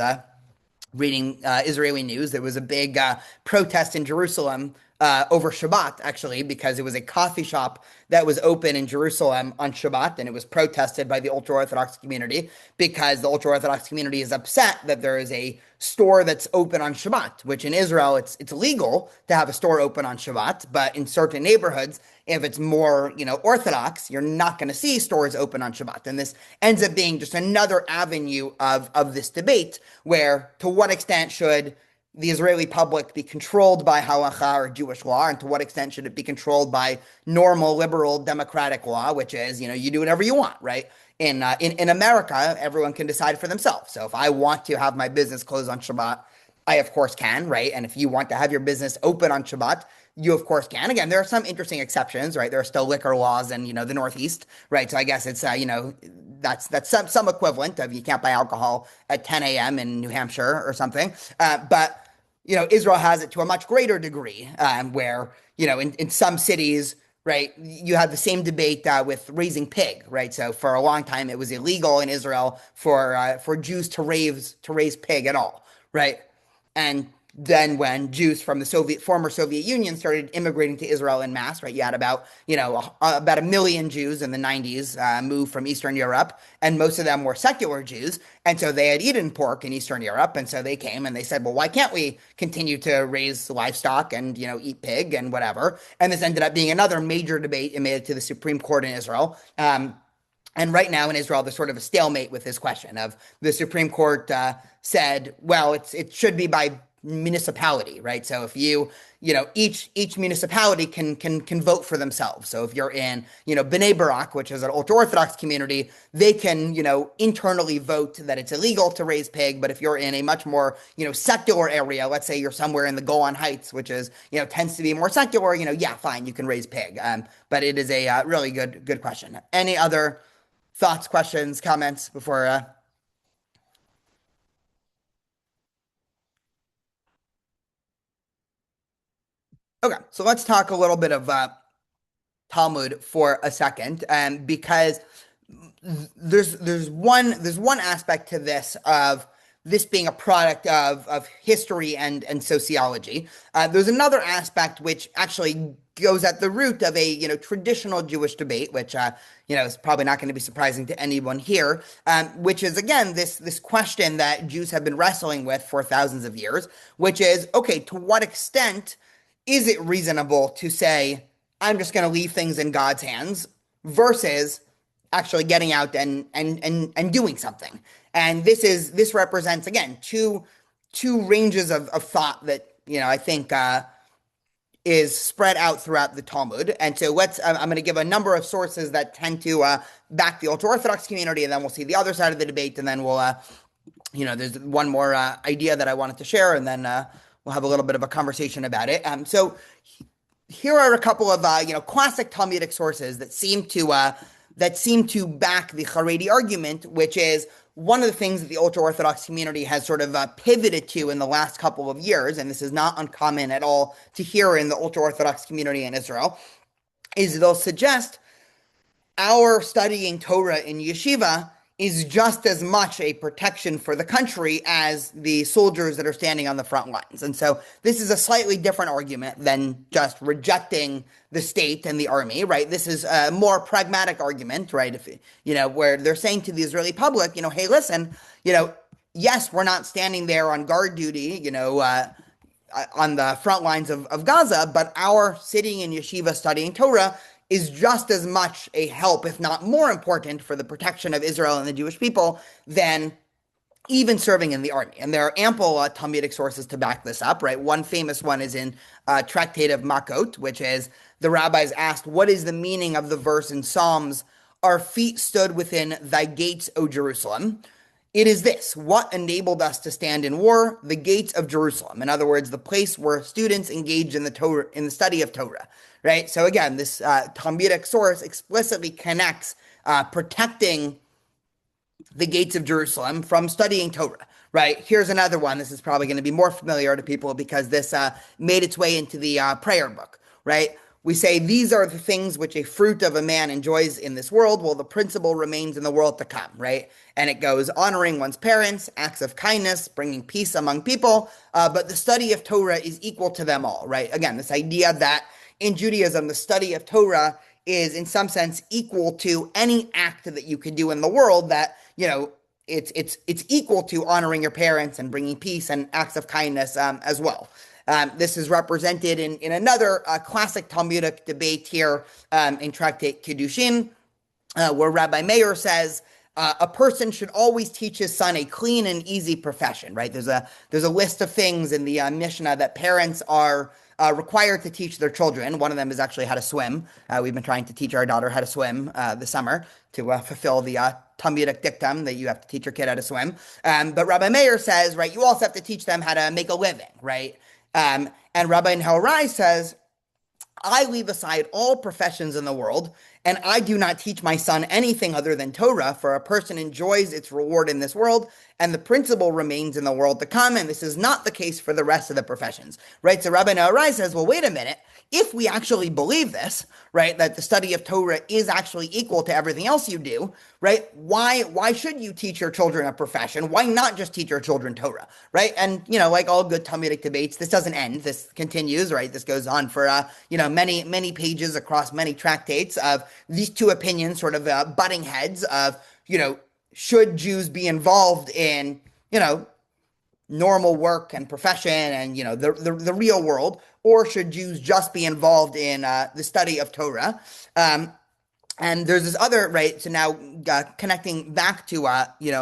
reading Israeli news. There was a big protest in Jerusalem over Shabbat, actually, because it was a coffee shop that was open in Jerusalem on Shabbat, and it was protested by the ultra-Orthodox community because the ultra-Orthodox community is upset that there is a store that's open on Shabbat, which in Israel, it's legal to have a store open on Shabbat, but in certain neighborhoods, if it's more, Orthodox, you're not going to see stores open on Shabbat. And this ends up being just another avenue of this debate where, to what extent should the Israeli public be controlled by halacha or Jewish law, and to what extent should it be controlled by normal, liberal, democratic law, which is, you do whatever you want, right? In America, everyone can decide for themselves. So if I want to have my business closed on Shabbat, I of course can, right? And if you want to have your business open on Shabbat, you of course can. Again, there are some interesting exceptions, right? There are still liquor laws in, the Northeast, right? So I guess it's, that's some equivalent of you can't buy alcohol at 10 a.m. in New Hampshire or something. But Israel has it to a much greater degree, where, in some cities, right, you have the same debate with raising pig, right? So for a long time, it was illegal in Israel for Jews to raise pig at all, right? And then when Jews from the former Soviet Union started immigrating to Israel en masse, right, you had about 1 million Jews in the 90s move from Eastern Europe, and most of them were secular Jews, and so they had eaten pork in Eastern Europe, and so they came and they said, well, why can't we continue to raise livestock and, eat pig and whatever? And this ended up being another major debate. It made it to the Supreme Court in Israel. And right now in Israel, there's sort of a stalemate with this question of the Supreme Court said, well, it should be by municipality, right? So if each municipality can vote for themselves. So if you're in, Bnei Barak, which is an ultra-Orthodox community, they can, internally vote that it's illegal to raise pig. But if you're in a much more, secular area, let's say you're somewhere in the Golan Heights, which is, tends to be more secular, yeah, fine, you can raise pig. But it is a really good question. Any other thoughts, questions, comments before Okay, so let's talk a little bit of Talmud for a second, because there's one aspect to this of this being a product of history and sociology. There's another aspect which actually goes at the root of a traditional Jewish debate, which is probably not going to be surprising to anyone here, which is again this question that Jews have been wrestling with for thousands of years, which is, okay, to what extent is it reasonable to say, I'm just going to leave things in God's hands versus actually getting out and doing something? And this represents, again, two ranges of thought that, I think is spread out throughout the Talmud. And so I'm going to give a number of sources that tend to back the ultra-Orthodox community, and then we'll see the other side of the debate, and then we'll, there's one more idea that I wanted to share, and then we'll have a little bit of a conversation about it. So here are a couple of, classic Talmudic sources that seem to back the Haredi argument, which is one of the things that the ultra-Orthodox community has sort of pivoted to in the last couple of years, and this is not uncommon at all to hear in the ultra-Orthodox community in Israel, is they'll suggest our studying Torah in yeshiva is just as much a protection for the country as the soldiers that are standing on the front lines. And so this is a slightly different argument than just rejecting the state and the army, right? This is a more pragmatic argument, right? If where they're saying to the Israeli public, hey, listen, yes, we're not standing there on guard duty, on the front lines of Gaza, but our sitting in yeshiva studying Torah is just as much a help, if not more important, for the protection of Israel and the Jewish people than even serving in the army. And there are ample Talmudic sources to back this up, right? One famous one is in Tractate of Makot, which is the rabbis asked, what is the meaning of the verse in Psalms, our feet stood within thy gates, O Jerusalem? It is this: what enabled us to stand in war? The gates of Jerusalem. In other words, the place where students engaged in the Torah, in the study of Torah, right? So again, this Talmudic source explicitly connects protecting the gates of Jerusalem from studying Torah, right? Here's another one. This is probably going to be more familiar to people because this made its way into the prayer book, right? We say, these are the things which a fruit of a man enjoys in this world, while the principle remains in the world to come, right? And it goes honoring one's parents, acts of kindness, bringing peace among people, but the study of Torah is equal to them all, right? Again, this idea that in Judaism, the study of Torah is in some sense equal to any act that you could do in the world, that, it's equal to honoring your parents and bringing peace and acts of kindness as well. This is represented in another classic Talmudic debate here in Tractate Kiddushin, where Rabbi Meir says, a person should always teach his son a clean and easy profession, right? There's a list of things in the Mishnah that parents are required to teach their children. One of them is actually how to swim. We've been trying to teach our daughter how to swim this summer to fulfill the Talmudic dictum that you have to teach your kid how to swim. But Rabbi Meir says, right, you also have to teach them how to make a living, right? And Rabbi Nehel says, I leave aside all professions in the world, and I do not teach my son anything other than Torah, for a person enjoys its reward in this world, and the principle remains in the world to come, and this is not the case for the rest of the professions, right? So Rabbi Nehel says, well, wait a minute. If we actually believe this, right, that the study of Torah is actually equal to everything else you do, right, why should you teach your children a profession? Why not just teach your children Torah, right? And, like all good Talmudic debates, this doesn't end. This continues, right? This goes on for, many, many pages across many tractates of these two opinions sort of butting heads of, should Jews be involved in, normal work and profession and, the real world, or should Jews just be involved in the study of Torah? And there's this other, right, so now connecting back to,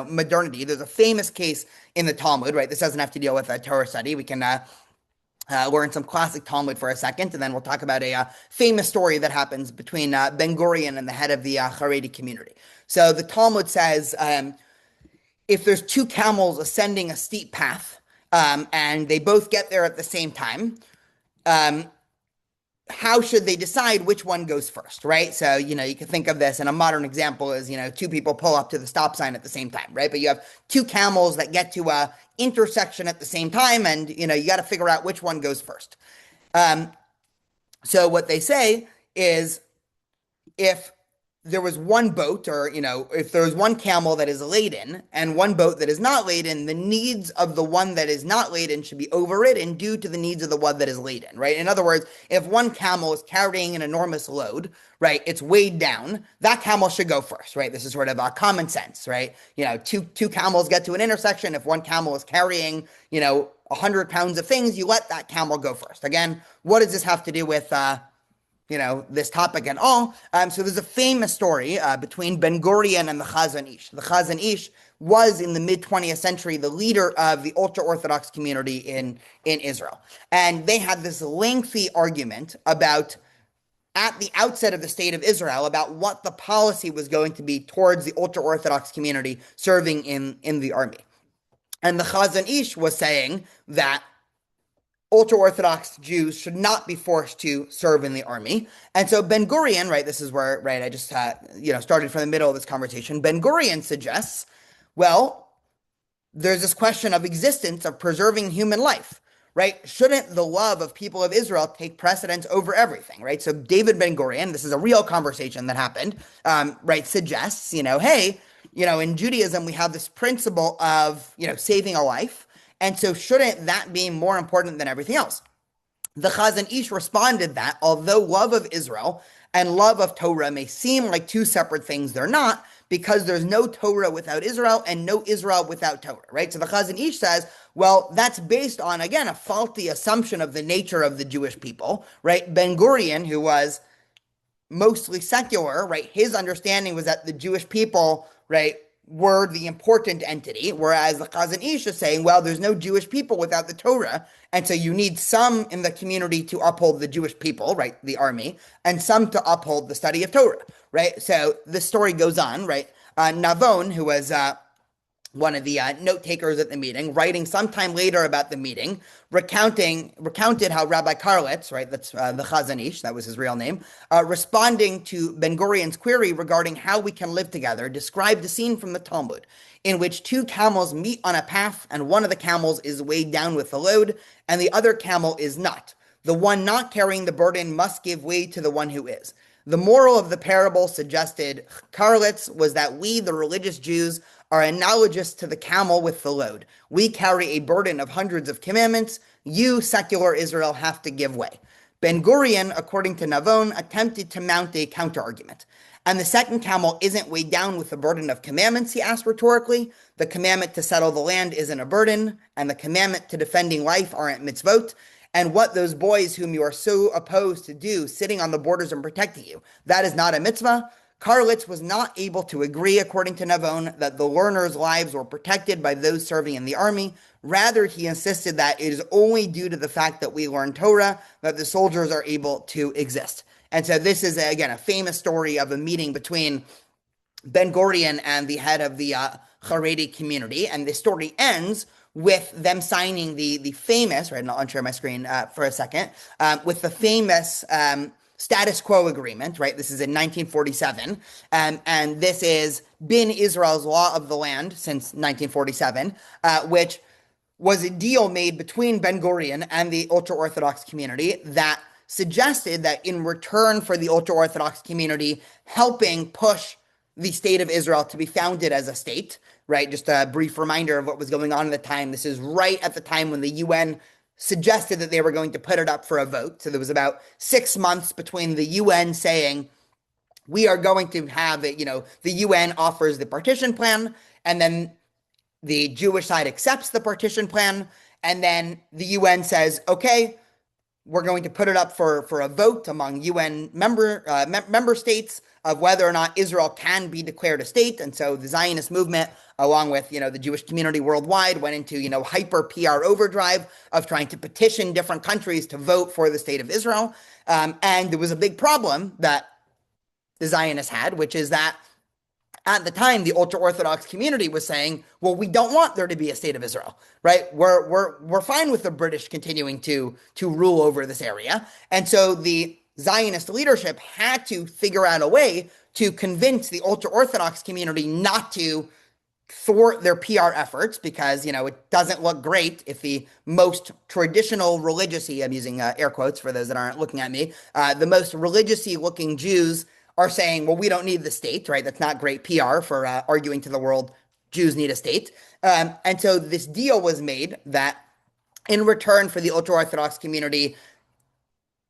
modernity, there's a famous case in the Talmud, right? This doesn't have to deal with a Torah study. We can learn some classic Talmud for a second, and then we'll talk about a famous story that happens between Ben Gurion and the head of the Haredi community. So the Talmud says, if there's two camels ascending a steep path, and they both get there at the same time, how should they decide which one goes first, right? So, you can think of this, and a modern example is, two people pull up to the stop sign at the same time, right? But you have two camels that get to a intersection at the same time, and, you got to figure out which one goes first. So what they say is, if there was one boat, or, if there was one camel that is laden and one boat that is not laden, the needs of the one that is not laden should be overridden due to the needs of the one that is laden, right? In other words, if one camel is carrying an enormous load, right, it's weighed down, that camel should go first, right? This is sort of common sense, right? Two camels get to an intersection. If one camel is carrying, 100 pounds of things, you let that camel go first. Again, what does this have to do with, this topic at all? So there's a famous story between Ben Gurion and the Chazon Ish. The Chazon Ish was in the mid-20th century the leader of the ultra-Orthodox community in Israel. And they had this lengthy argument about, at the outset of the state of Israel, about what the policy was going to be towards the ultra-Orthodox community serving in the army. And the Chazon Ish was saying that ultra-Orthodox Jews should not be forced to serve in the army. And so Ben Gurion, right, this is where, right, I just, started from the middle of this conversation. Ben Gurion suggests, well, there's this question of existence, of preserving human life, right? Shouldn't the love of people of Israel take precedence over everything, right? So David Ben Gurion, this is a real conversation that happened, right, suggests, hey, in Judaism, we have this principle of, saving a life. And so shouldn't that be more important than everything else? The Chazon Ish responded that although love of Israel and love of Torah may seem like two separate things, they're not, because there's no Torah without Israel and no Israel without Torah, right? So the Chazon Ish says, well, that's based on, again, a faulty assumption of the nature of the Jewish people, right? Ben Gurion, who was mostly secular, right? His understanding was that the Jewish people, right, were the important entity, whereas the Chazon Ish is saying, well, there's no Jewish people without the Torah, and so you need some in the community to uphold the Jewish people, right, the army, and some to uphold the study of Torah, right? So the story goes on, right? Navon, who was one of the note takers at the meeting, writing sometime later about the meeting, recounted how Rabbi Karlitz, right, that's the Chazon Ish, that was his real name, responding to Ben Gurion's query regarding how we can live together, described a scene from the Talmud in which two camels meet on a path, and one of the camels is weighed down with the load, and the other camel is not. The one not carrying the burden must give way to the one who is. The moral of the parable, suggested Karlitz, was that we, the religious Jews, are analogous to the camel with the load. We carry a burden of hundreds of commandments. You, secular Israel, have to give way. Ben Gurion, according to Navon, attempted to mount a counter-argument. And the second camel isn't weighed down with the burden of commandments, he asked rhetorically. The commandment to settle the land isn't a burden, and the commandment to defending life aren't mitzvot. And what those boys whom you are so opposed to do, sitting on the borders and protecting you, that is not a mitzvah. Karlitz was not able to agree, according to Navon, that the learners' lives were protected by those serving in the army. Rather, he insisted that it is only due to the fact that we learn Torah that the soldiers are able to exist. And so this is, again, a famous story of a meeting between Ben Gurion and the head of the Haredi community. And the story ends with them signing the famous, right, and I'll unshare my screen for a second, with the famous status quo agreement, right? This is in 1947, and this has been Israel's law of the land since 1947, which was a deal made between Ben Gurion and the ultra-Orthodox community that suggested that in return for the ultra-Orthodox community helping push the state of Israel to be founded as a state, right? Just a brief reminder of what was going on at the time. This is right at the time when the UN suggested that they were going to put it up for a vote. So there was about 6 months between the UN saying, we are going to have it, the UN offers the partition plan, and then the Jewish side accepts the partition plan, and then the UN says, okay, we're going to put it up for a vote among UN member states of whether or not Israel can be declared a state. And so the Zionist movement, along with, the Jewish community worldwide, went into, hyper PR overdrive of trying to petition different countries to vote for the state of Israel. And there was a big problem that the Zionists had, which is that at the time, the ultra-Orthodox community was saying, well, we don't want there to be a state of Israel, right? We're fine with the British continuing to rule over this area. And so the Zionist leadership had to figure out a way to convince the ultra-Orthodox community not to thwart their PR efforts, because, it doesn't look great if the most traditional religious-y, I'm using air quotes for those that aren't looking at me, the most religious-y looking Jews are saying, well, we don't need the state, right? That's not great PR for arguing to the world Jews need a state. And so this deal was made that in return for the ultra-Orthodox community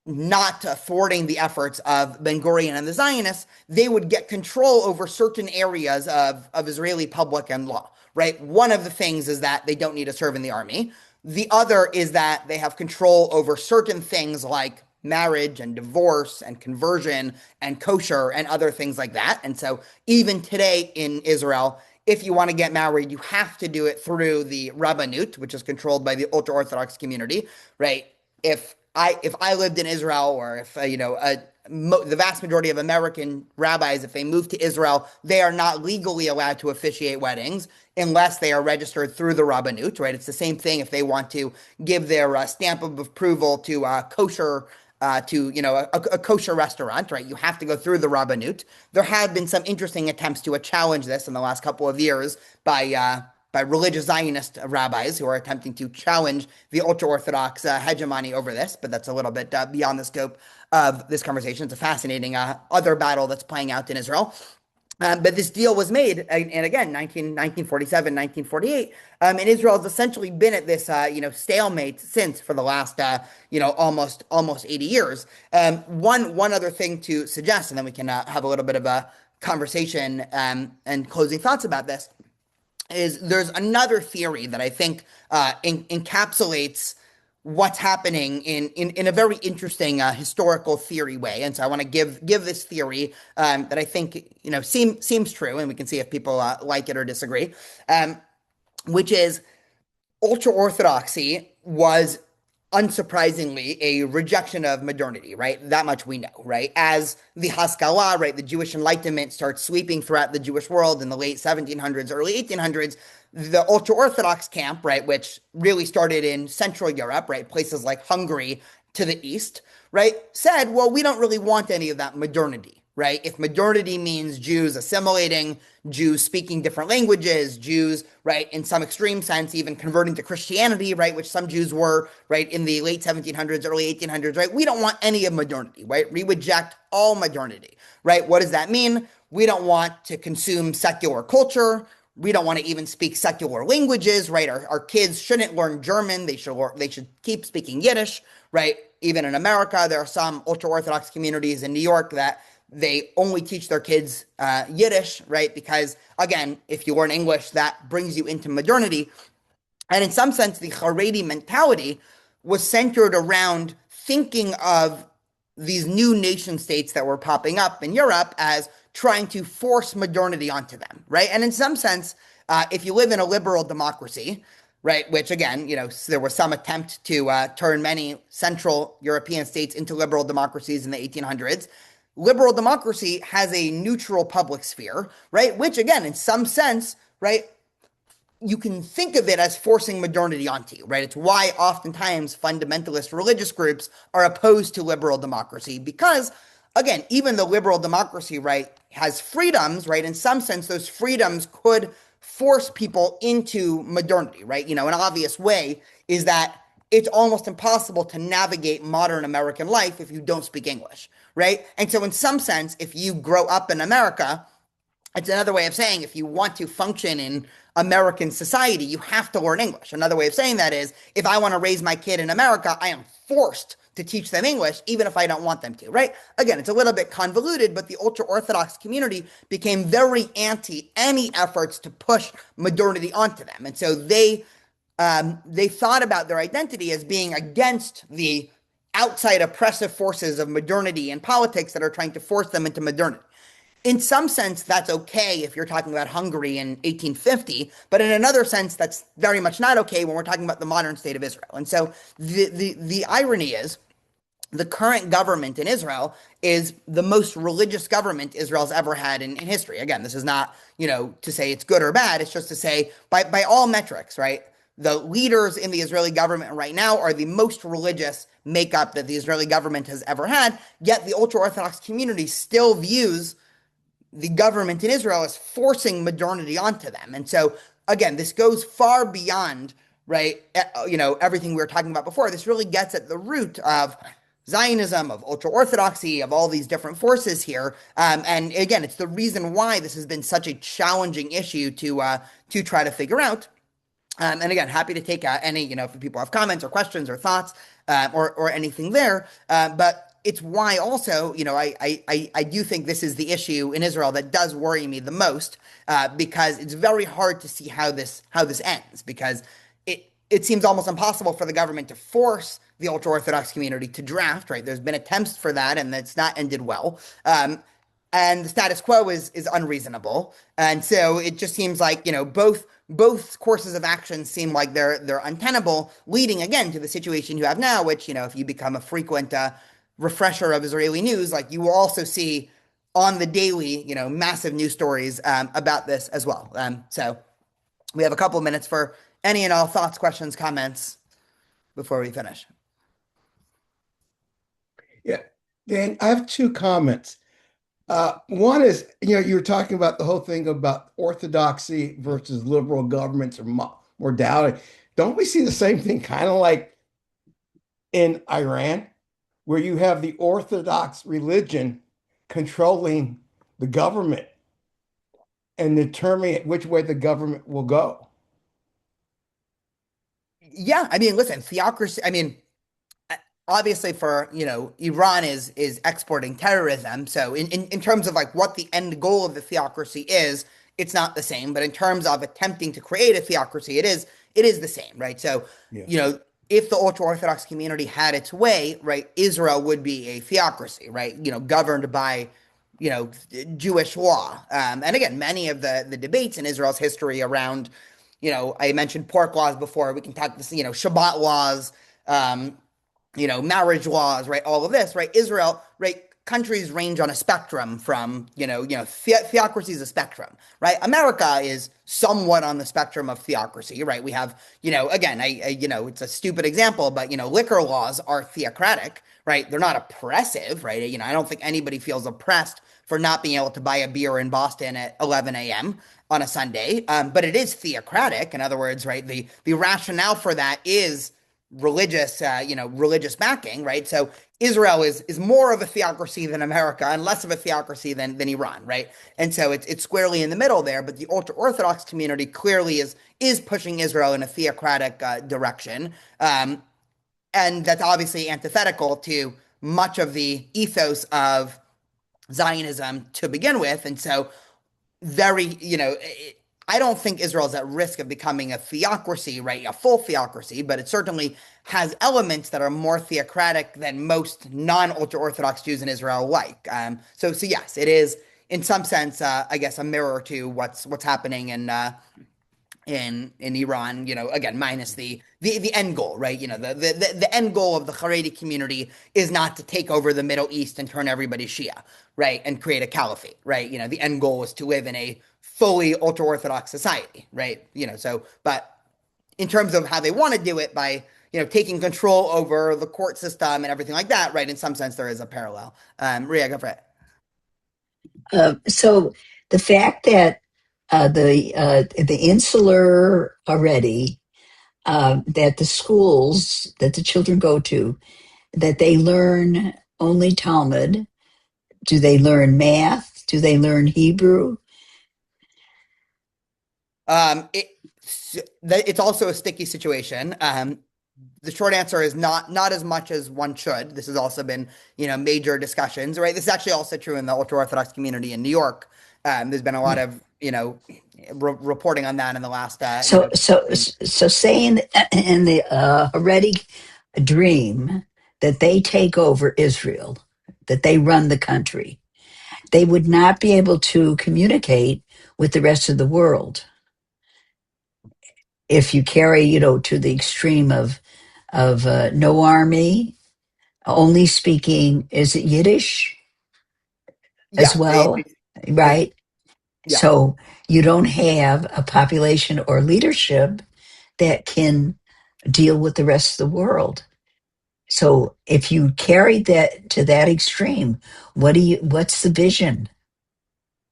not thwarting the efforts of Ben Gurion and the Zionists, they would get control over certain areas of Israeli public and law, right? One of the things is that they don't need to serve in the army. The other is that they have control over certain things like marriage and divorce and conversion and kosher and other things like that. And so even today in Israel, if you want to get married, you have to do it through the Rabbanut, which is controlled by the ultra-Orthodox community, right? If I lived in Israel, or if the vast majority of American rabbis, if they move to Israel, they are not legally allowed to officiate weddings unless they are registered through the Rabbanut, right? It's the same thing if they want to give their stamp of approval to kosher a kosher restaurant, right? You have to go through the Rabbanut. There have been some interesting attempts to challenge this in the last couple of years by religious Zionist rabbis who are attempting to challenge the ultra-Orthodox hegemony over this, but that's a little bit beyond the scope of this conversation. It's a fascinating other battle that's playing out in Israel. But this deal was made, and again, 1947, 1948, and Israel has essentially been at this, stalemate since for the last, almost 80 years. One other thing to suggest, and then we can have a little bit of a conversation and closing thoughts about this, is there's another theory that I think encapsulates what's happening in a very interesting historical theory way. And so I want to give this theory that I think seems true, and we can see if people like it or disagree, which is ultra-Orthodoxy was unsurprisingly a rejection of modernity, right? That much we know, right? As the Haskalah, right, the Jewish Enlightenment starts sweeping throughout the Jewish world in the late 1700s, early 1800s, the ultra-Orthodox camp, right, which really started in Central Europe, right, places like Hungary to the east, right, said, well, we don't really want any of that modernity, right? If modernity means Jews assimilating, Jews speaking different languages, Jews, right, in some extreme sense, even converting to Christianity, right, which some Jews were, right, in the late 1700s, early 1800s, right? We don't want any of modernity, right? We reject all modernity, right? What does that mean? We don't want to consume secular culture. We don't want to even speak secular languages, right? Our kids shouldn't learn German. They should keep speaking Yiddish, right? Even in America, there are some ultra-Orthodox communities in New York that they only teach their kids Yiddish, right? Because, again, if you learn English, that brings you into modernity. And in some sense, the Haredi mentality was centered around thinking of these new nation states that were popping up in Europe as trying to force modernity onto them, right? And in some sense, if you live in a liberal democracy, right, which again, there was some attempt to turn many Central European states into liberal democracies in the 1800s, liberal democracy has a neutral public sphere, right? Which again, in some sense, right, you can think of it as forcing modernity onto you, right? It's why oftentimes fundamentalist religious groups are opposed to liberal democracy because, again, even the liberal democracy, right, has freedoms, right? In some sense, those freedoms could force people into modernity, right? An obvious way is that it's almost impossible to navigate modern American life if you don't speak English, right? And so in some sense, if you grow up in America, it's another way of saying if you want to function in American society, you have to learn English. Another way of saying that is if I want to raise my kid in America, I am forced to teach them English, even if I don't want them to, right? Again, it's a little bit convoluted, but the ultra-Orthodox community became very anti any efforts to push modernity onto them. And so they thought about their identity as being against the outside oppressive forces of modernity and politics that are trying to force them into modernity. In some sense, that's okay if you're talking about Hungary in 1850, but in another sense, that's very much not okay when we're talking about the modern state of Israel. And so the irony is the current government in Israel is the most religious government Israel's ever had in history. Again, this is not, to say it's good or bad. It's just to say by all metrics, right? The leaders in the Israeli government right now are the most religious makeup that the Israeli government has ever had, yet the ultra-Orthodox community still views the government in Israel is forcing modernity onto them. And so, again, this goes far beyond, right, everything we were talking about before. This really gets at the root of Zionism, of ultra-Orthodoxy, of all these different forces here. And again, it's the reason why this has been such a challenging issue to try to figure out. And again, happy to take any, if people have comments or questions or thoughts or anything there. But it's why also, I do think this is the issue in Israel that does worry me the most, because it's very hard to see how this ends, because it seems almost impossible for the government to force the ultra-Orthodox community to draft, right? There's been attempts for that, and it's not ended well. and the status quo is unreasonable. And so it just seems like, both courses of action seem like they're untenable, leading again to the situation you have now, which, if you become a frequent refresher of Israeli news, like you will also see on the daily, massive news stories about this as well. So we have a couple of minutes for any and all thoughts, questions, comments before we finish. Yeah. Dan, I have two comments. One is, you were talking about the whole thing about orthodoxy versus liberal governments or morality. Don't we see the same thing kind of like in Iran, where you have the Orthodox religion controlling the government and determining which way the government will go? Yeah, I mean, listen, theocracy. I mean, obviously, for Iran is exporting terrorism. So in terms of like what the end goal of the theocracy is, it's not the same. But in terms of attempting to create a theocracy, it is the same, right? So Yeah. if the ultra Orthodox community had its way, right, Israel would be a theocracy, right? Governed by Jewish law. And again, many of the debates in Israel's history around, I mentioned pork laws before. We can talk this, Shabbat laws, marriage laws, right? All of this, right? Israel, right? Countries range on a spectrum from, theocracy is a spectrum, right? America is somewhat on the spectrum of theocracy, right? We have, again, it's a stupid example, but, liquor laws are theocratic, right? They're not oppressive, right? I don't think anybody feels oppressed for not being able to buy a beer in Boston at 11 a.m. on a Sunday. But it is theocratic. In other words, right? The rationale for that is religious backing, right? So Israel is more of a theocracy than America and less of a theocracy than Iran, right? And so it's squarely in the middle there. But the ultra Orthodox community clearly is pushing Israel in a theocratic direction, and that's obviously antithetical to much of the ethos of Zionism to begin with. And so I don't think Israel is at risk of becoming a theocracy, right? A full theocracy, but it certainly has elements that are more theocratic than most non-ultra Orthodox Jews in Israel like. So yes, it is in some sense, I guess, a mirror to what's happening in Iran. Again, minus the end goal, right? The end goal of the Haredi community is not to take over the Middle East and turn everybody Shia, right? And create a caliphate, right? The end goal is to live in a fully ultra Orthodox society, right? But in terms of how they want to do it by, taking control over the court system and everything like that, right? In some sense, there is a parallel. Ria, go for it. So the fact that the insular already, that the schools that the children go to, that they learn only Talmud. Do they learn math? Do they learn Hebrew? It's also a sticky situation. The short answer is not as much as one should. This has also been, major discussions, right? This is actually also true in the ultra Orthodox community in New York. There's been a lot of, reporting on that in the last. So saying in the Haredi dream that they take over Israel, that they run the country, they would not be able to communicate with the rest of the world. If you carry, to the extreme of no army, only speaking, is it Yiddish as well, right? Yeah. So you don't have a population or leadership that can deal with the rest of the world. So if you carry that to that extreme, what's the vision?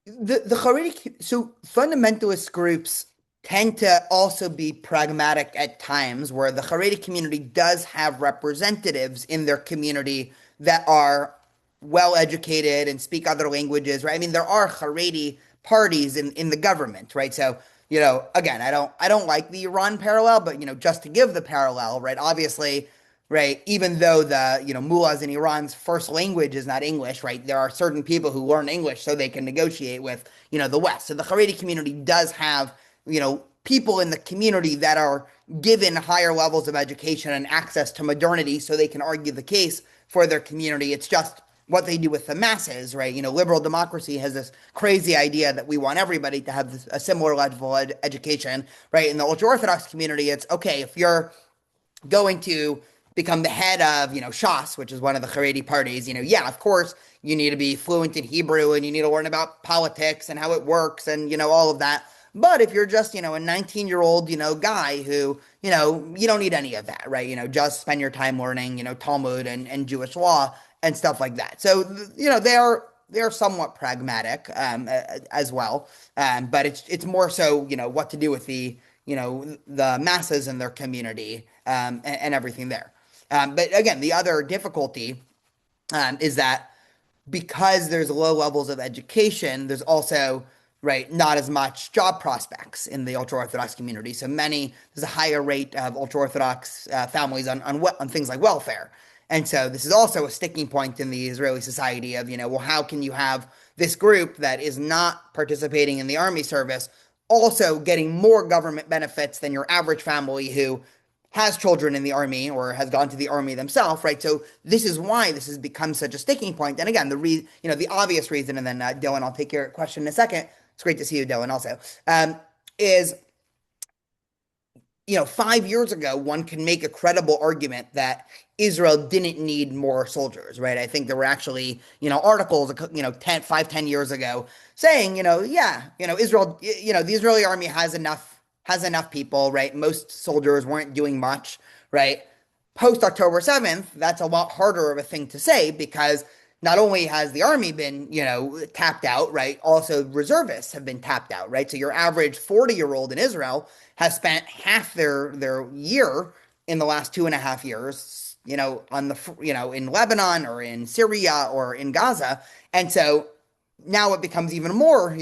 The Haredi, so fundamentalist groups tend to also be pragmatic at times, where the Haredi community does have representatives in their community that are well educated and speak other languages, right? I mean, there are Haredi parties in the government, right? So, again, I don't like the Iran parallel, but just to give the parallel, right? Obviously, right, even though the mullahs in Iran's first language is not English, right? There are certain people who learn English so they can negotiate with the West. So the Haredi community does have people in the community that are given higher levels of education and access to modernity so they can argue the case for their community. It's just what they do with the masses, right? Liberal democracy has this crazy idea that we want everybody to have a similar level of education, right? In the ultra-Orthodox community, it's okay if you're going to become the head of, Shas, which is one of the Haredi parties, yeah, of course, you need to be fluent in Hebrew and you need to learn about politics and how it works and, all of that. But if you're just, a 19-year-old, guy who, you don't need any of that, right? Just spend your time learning, Talmud and Jewish law and stuff like that. So, they're somewhat pragmatic as well. But it's more so, what to do with the masses in their community and everything there. But again, the other difficulty is that because there's low levels of education, there's also right not as much job prospects in the ultra orthodox community. So there's a higher rate of ultra orthodox families on things like welfare, and so this is also a sticking point in the Israeli society of well, how can you have this group that is not participating in the army service also getting more government benefits than your average family who has children in the army or has gone to the army themselves, right? So this is why this has become such a sticking point. And again, the obvious reason, and then Dylan, I'll take your question in a second. It's great to see you, Dylan, also, is 5 years ago, one can make a credible argument that Israel didn't need more soldiers, right? I think there were actually, articles, 10 years ago saying, Israel, the Israeli army has enough people, right? Most soldiers weren't doing much, right? Post October 7th, that's a lot harder of a thing to say because not only has the army been, tapped out, right? Also reservists have been tapped out, right? So your average 40-year-old in Israel has spent half their year in the last 2.5 years, in Lebanon or in Syria or in Gaza. And so now it becomes even more,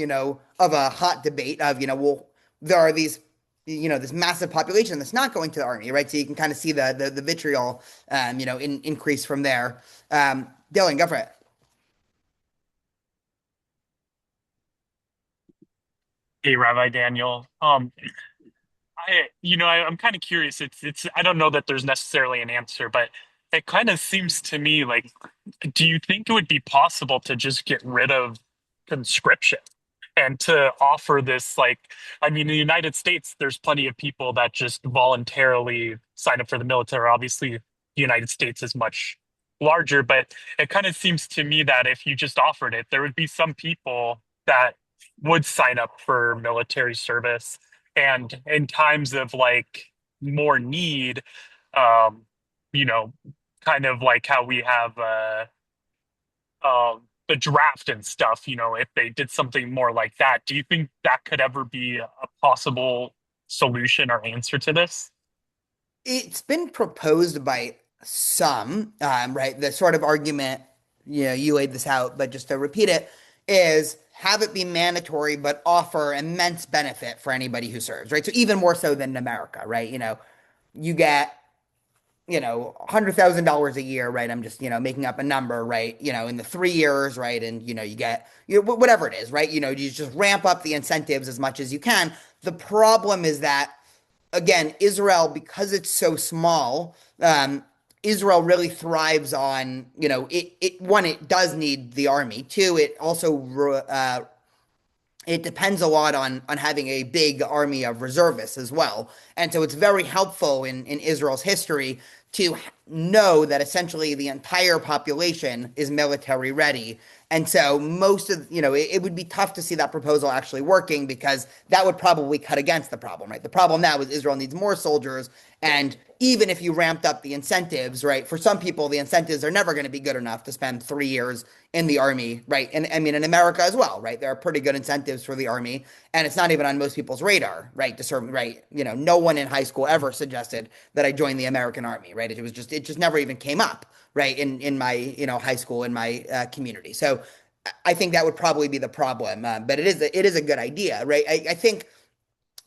of a hot debate of, well, there are these, this massive population that's not going to the army, right? So you can kind of see the vitriol, increase from there. Dylan, go for it. Hey, Rabbi Daniel. I'm kind of curious. I don't know that there's necessarily an answer, but it kind of seems to me like, do you think it would be possible to just get rid of conscription and to offer this, like, I mean, in the United States, there's plenty of people that just voluntarily sign up for the military. Obviously, the United States is much larger, but it kind of seems to me that if you just offered it, there would be some people that would sign up for military service. And in times of like more need, um, you know, kind of like how we have the draft and stuff, if they did something more like that, do you think that could ever be a possible solution or answer to this? It's been proposed by some, right? The sort of argument, you laid this out, but just to repeat it, is have it be mandatory, but offer immense benefit for anybody who serves, right? So even more so than in America, right? You get, $100,000 a year, right? I'm just, making up a number, right? In the 3 years, right? And, you get, whatever it is, right? You just ramp up the incentives as much as you can. The problem is that, again, Israel, because it's so small, Israel really thrives on, one, it does need the army. Two, it also it depends a lot on having a big army of reservists as well. And so it's very helpful in Israel's history to know that essentially the entire population is military ready. And so most of, it would be tough to see that proposal actually working because that would probably cut against the problem, right? The problem now is Israel needs more soldiers. And even if you ramped up the incentives, right, for some people, the incentives are never going to be good enough to spend 3 years in the army, right? And I mean, in America as well, right? There are pretty good incentives for the army, and it's not even on most people's radar, right? To serve, right? No one in high school ever suggested that I join the American army, right? It just never even came up, right? In my, high school, in my community. So I think that would probably be the problem, but it is a good idea, right? I think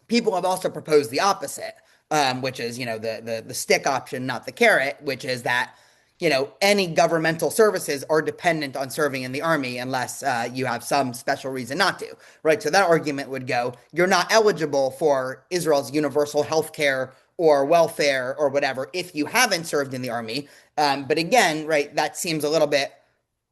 people have also proposed the opposite, which is, the stick option, not the carrot, which is that, any governmental services are dependent on serving in the army unless you have some special reason not to, right? So that argument would go, you're not eligible for Israel's universal health care or welfare or whatever if you haven't served in the army. But again, right, that seems a little bit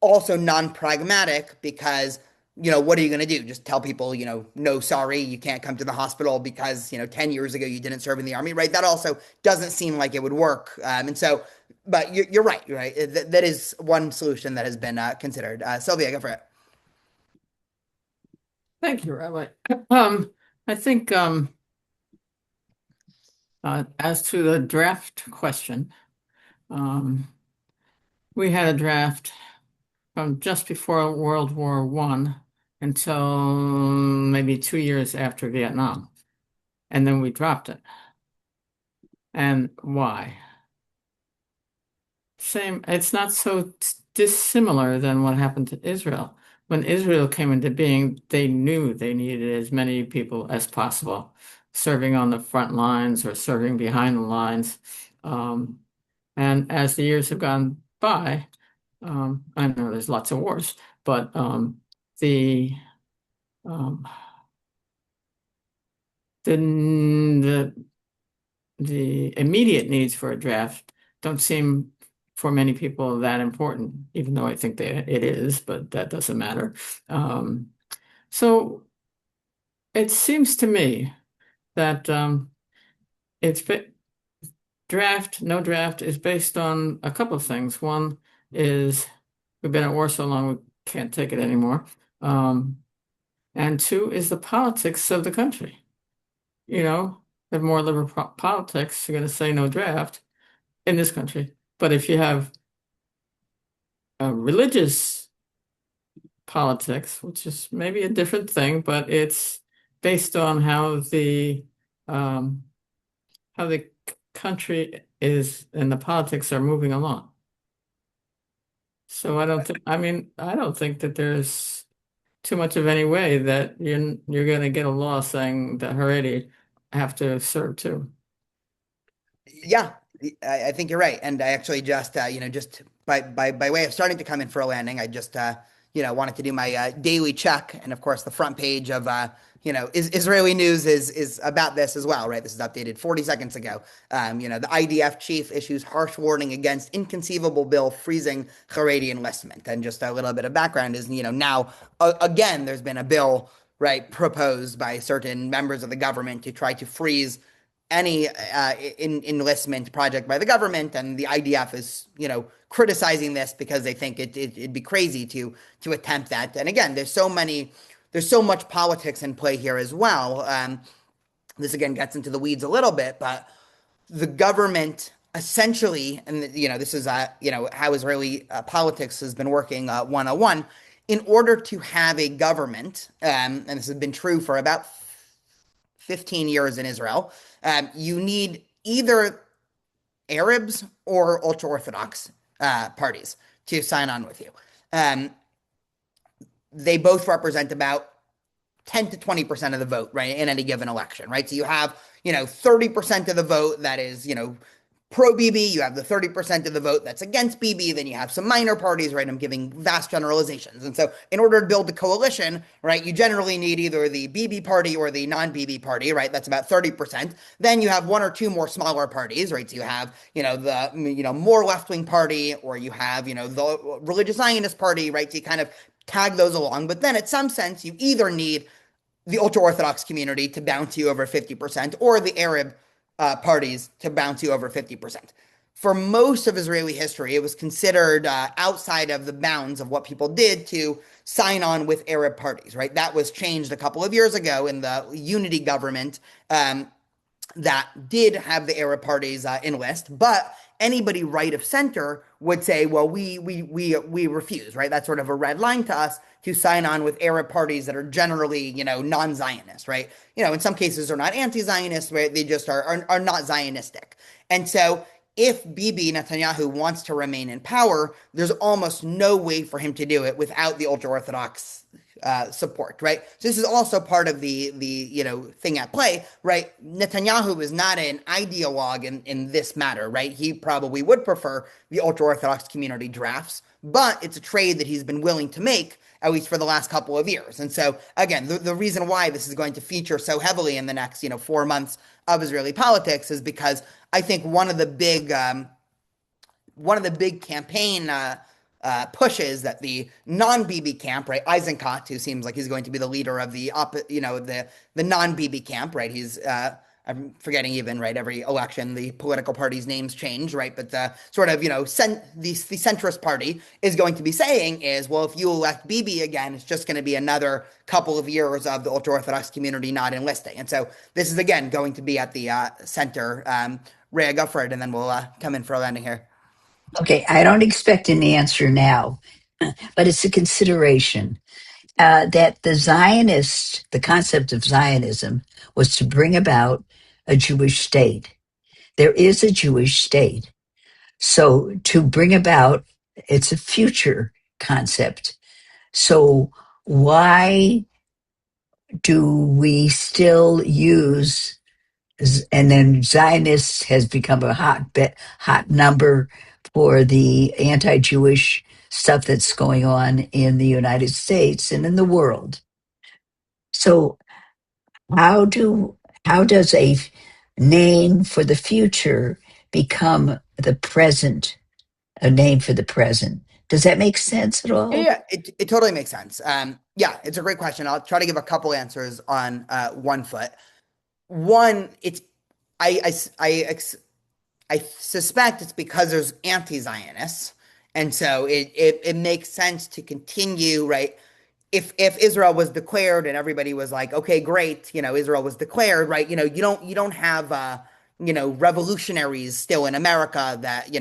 also non-pragmatic because, what are you going to do? Just tell people, no, sorry, you can't come to the hospital because, 10 years ago you didn't serve in the army, right? That also doesn't seem like it would work. And so, but you're right, right? That is one solution that has been considered. Sylvia, go for it. Thank you, Rabbi. I think as to the draft question, we had a draft from just before World War I until maybe 2 years after Vietnam, and then we dropped it. And why? Same, it's not so dissimilar than what happened to Israel. When Israel came into being, they knew they needed as many people as possible serving on the front lines or serving behind the lines. And as the years have gone by, I know there's lots of wars, but the um, the immediate needs for a draft don't seem for many people that important, even though I think that it is, but that doesn't matter. So it seems to me that it's no draft is based on a couple of things. One is we've been at war so long we can't take it anymore. And two is the politics of the country. Have more liberal politics, you're going to say no draft in this country. But if you have religious politics, which is maybe a different thing, but it's based on how the country is and the politics are moving along. So I don't think that there's too much of any way that you're going to get a law saying that Haredi have to serve too. Yeah, I think you're right. And I actually just, just by way of starting to come in for a landing, I just, wanted to do my daily check. And of course, the front page of, Israeli news is about this as well, right? This is updated 40 seconds ago. The IDF chief issues harsh warning against inconceivable bill freezing Haredi enlistment. And just a little bit of background is, now, again, there's been a bill, right, proposed by certain members of the government to try to freeze any enlistment project by the government, and the IDF is, criticizing this because they think it'd be crazy to attempt that. And again, there's so much politics in play here as well. This again gets into the weeds a little bit, but the government essentially, and this is how Israeli politics has been working 101. In order to have a government, and this has been true for about 15 years in Israel, you need either Arabs or ultra-Orthodox parties to sign on with you. They both represent about 10 to 20% of the vote, right, in any given election, right? So you have, 30% of the vote that is, pro-Bibi, you have the 30% of the vote that's against Bibi, then you have some minor parties, right? I'm giving vast generalizations. And so in order to build a coalition, right, you generally need either the Bibi party or the non-Bibi party, right? That's about 30%. Then you have one or two more smaller parties, right? So you have, the, more left-wing party, or you have, the religious Zionist party, right? So you kind of tag those along. But then in some sense, you either need the ultra-Orthodox community to bounce you over 50% or the Arab parties to bounce you over 50%. For most of Israeli history, it was considered outside of the bounds of what people did to sign on with Arab parties, right? That was changed a couple of years ago in the unity government that did have the Arab parties enlist, but anybody right of center would say, well, we refuse, right? That's sort of a red line to us to sign on with Arab parties that are generally, non-Zionist, right? In some cases they're not anti-Zionist, right? They just are not Zionistic. And so if Bibi Netanyahu wants to remain in power, there's almost no way for him to do it without the ultra-Orthodox support, right? So this is also part of the thing at play, right? Netanyahu is not an ideologue in this matter, right? He probably would prefer the ultra-Orthodox community drafts, but it's a trade that he's been willing to make, at least for the last couple of years. And so again, the reason why this is going to feature so heavily in the next 4 months of Israeli politics is because I think one of the big campaign pushes that the non-Bibi camp, right, Eisenkot, who seems like he's going to be the leader of the the non-Bibi camp, right? He's I'm forgetting even, right, every election the political party's names change, right? But the sort of, the centrist party is going to be saying is, well, if you elect Bibi again, it's just going to be another couple of years of the ultra-Orthodox community not enlisting. And so this is, again, going to be at the center. Rhea, go for it, and then we'll come in for a landing here. Okay, I don't expect an answer now, but it's a consideration. That the concept of Zionism was to bring about a Jewish state. There is a Jewish state. So to bring about, it's a future concept. So why do we still use, and then Zionist has become a hot number for the anti-Jewish stuff that's going on in the United States and in the world. So how does a name for the future become the present, a name for the present? Does that make sense at all? Yeah, it totally makes sense. Yeah, it's a great question. I'll try to give a couple answers on one foot. One, I suspect it's because there's anti-Zionists, and so it makes sense to continue, right? If Israel was declared and everybody was like, okay, great, Israel was declared, right? You don't have revolutionaries still in America that,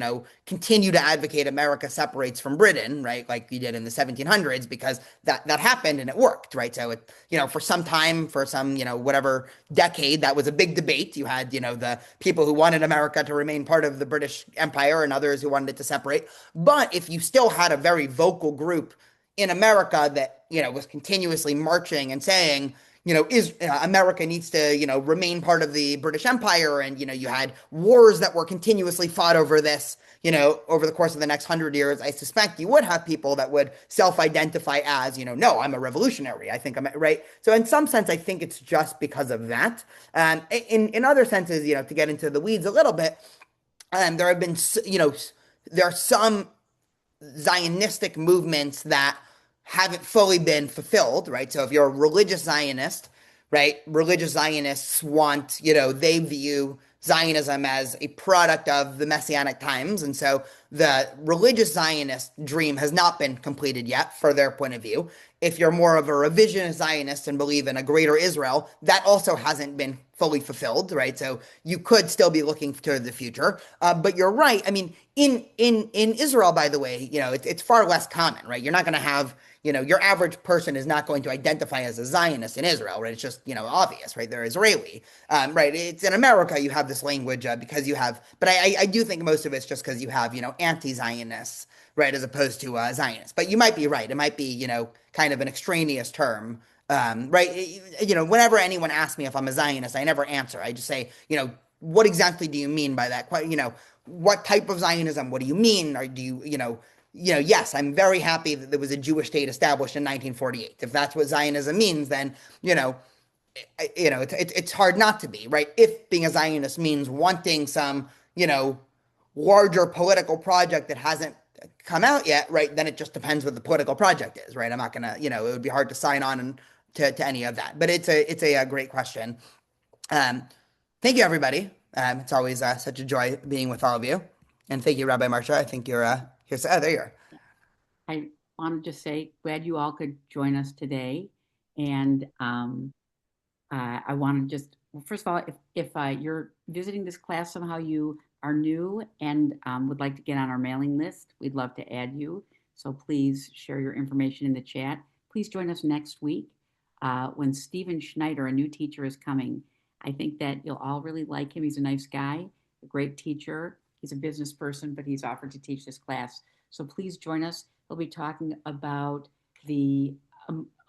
continue to advocate America separates from Britain, right? Like you did in the 1700s, because that happened and it worked, right? So it, for some time, for some, whatever decade, that was a big debate. You had, the people who wanted America to remain part of the British Empire and others who wanted it to separate. But if you still had a very vocal group in America that, was continuously marching and saying, America needs to, remain part of the British Empire. And, you had wars that were continuously fought over this, over the course of the next 100 years. I suspect you would have people that would self-identify as, no, I'm a revolutionary. I think I'm right. So in some sense, I think it's just because of that. In other senses, to get into the weeds a little bit, there have been, there are some Zionistic movements that haven't fully been fulfilled, right? So if you're a religious Zionist, right, religious Zionists want, they view Zionism as a product of the Messianic times. And so the religious Zionist dream has not been completed yet for their point of view. If you're more of a revisionist Zionist and believe in a greater Israel, that also hasn't been fully fulfilled, right? So you could still be looking to the future. But you're right. I mean, in Israel, by the way, it's far less common, right? You're not going to have, your average person is not going to identify as a Zionist in Israel, right? It's just, obvious, right? They're Israeli, right? It's in America, you have this language because you have, but I do think most of it's just because you have, anti-Zionists, right? As opposed to Zionists. But you might be right. It might be, kind of an extraneous term, right? Whenever anyone asks me if I'm a Zionist, I never answer. I just say, what exactly do you mean by that? What type of Zionism? What do you mean? Or do you, yes, I'm very happy that there was a Jewish state established in 1948. If that's what Zionism means, then, it's hard not to be, right? If being a Zionist means wanting some, larger political project that hasn't come out yet, right? Then it just depends what the political project is, right? I'm not gonna, it would be hard to sign on to any of that. But it's a great question. Thank you, everybody. It's always such a joy being with all of you. And thank you, Rabbi Marsha. I think you're here. Oh, there you are. I want to just say, glad you all could join us today. And I want to just, well, first of all, if you're visiting this class, somehow you are new and would like to get on our mailing list, we'd love to add you. So please share your information in the chat. Please join us next week when Steven Schneider, a new teacher, is coming. I think that you'll all really like him. He's a nice guy, a great teacher. He's a business person, but he's offered to teach this class. So please join us. He'll be talking about the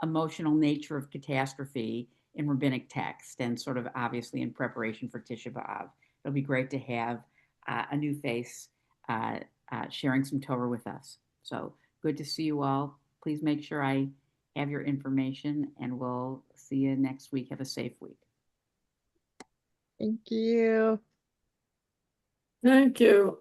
emotional nature of catastrophe in rabbinic text and sort of obviously in preparation for Tisha B'Av. It'll be great to have a new face sharing some Torah with us. So good to see you all. Please make sure I have your information, and we'll see you next week. Have a safe week. Thank you. Thank you.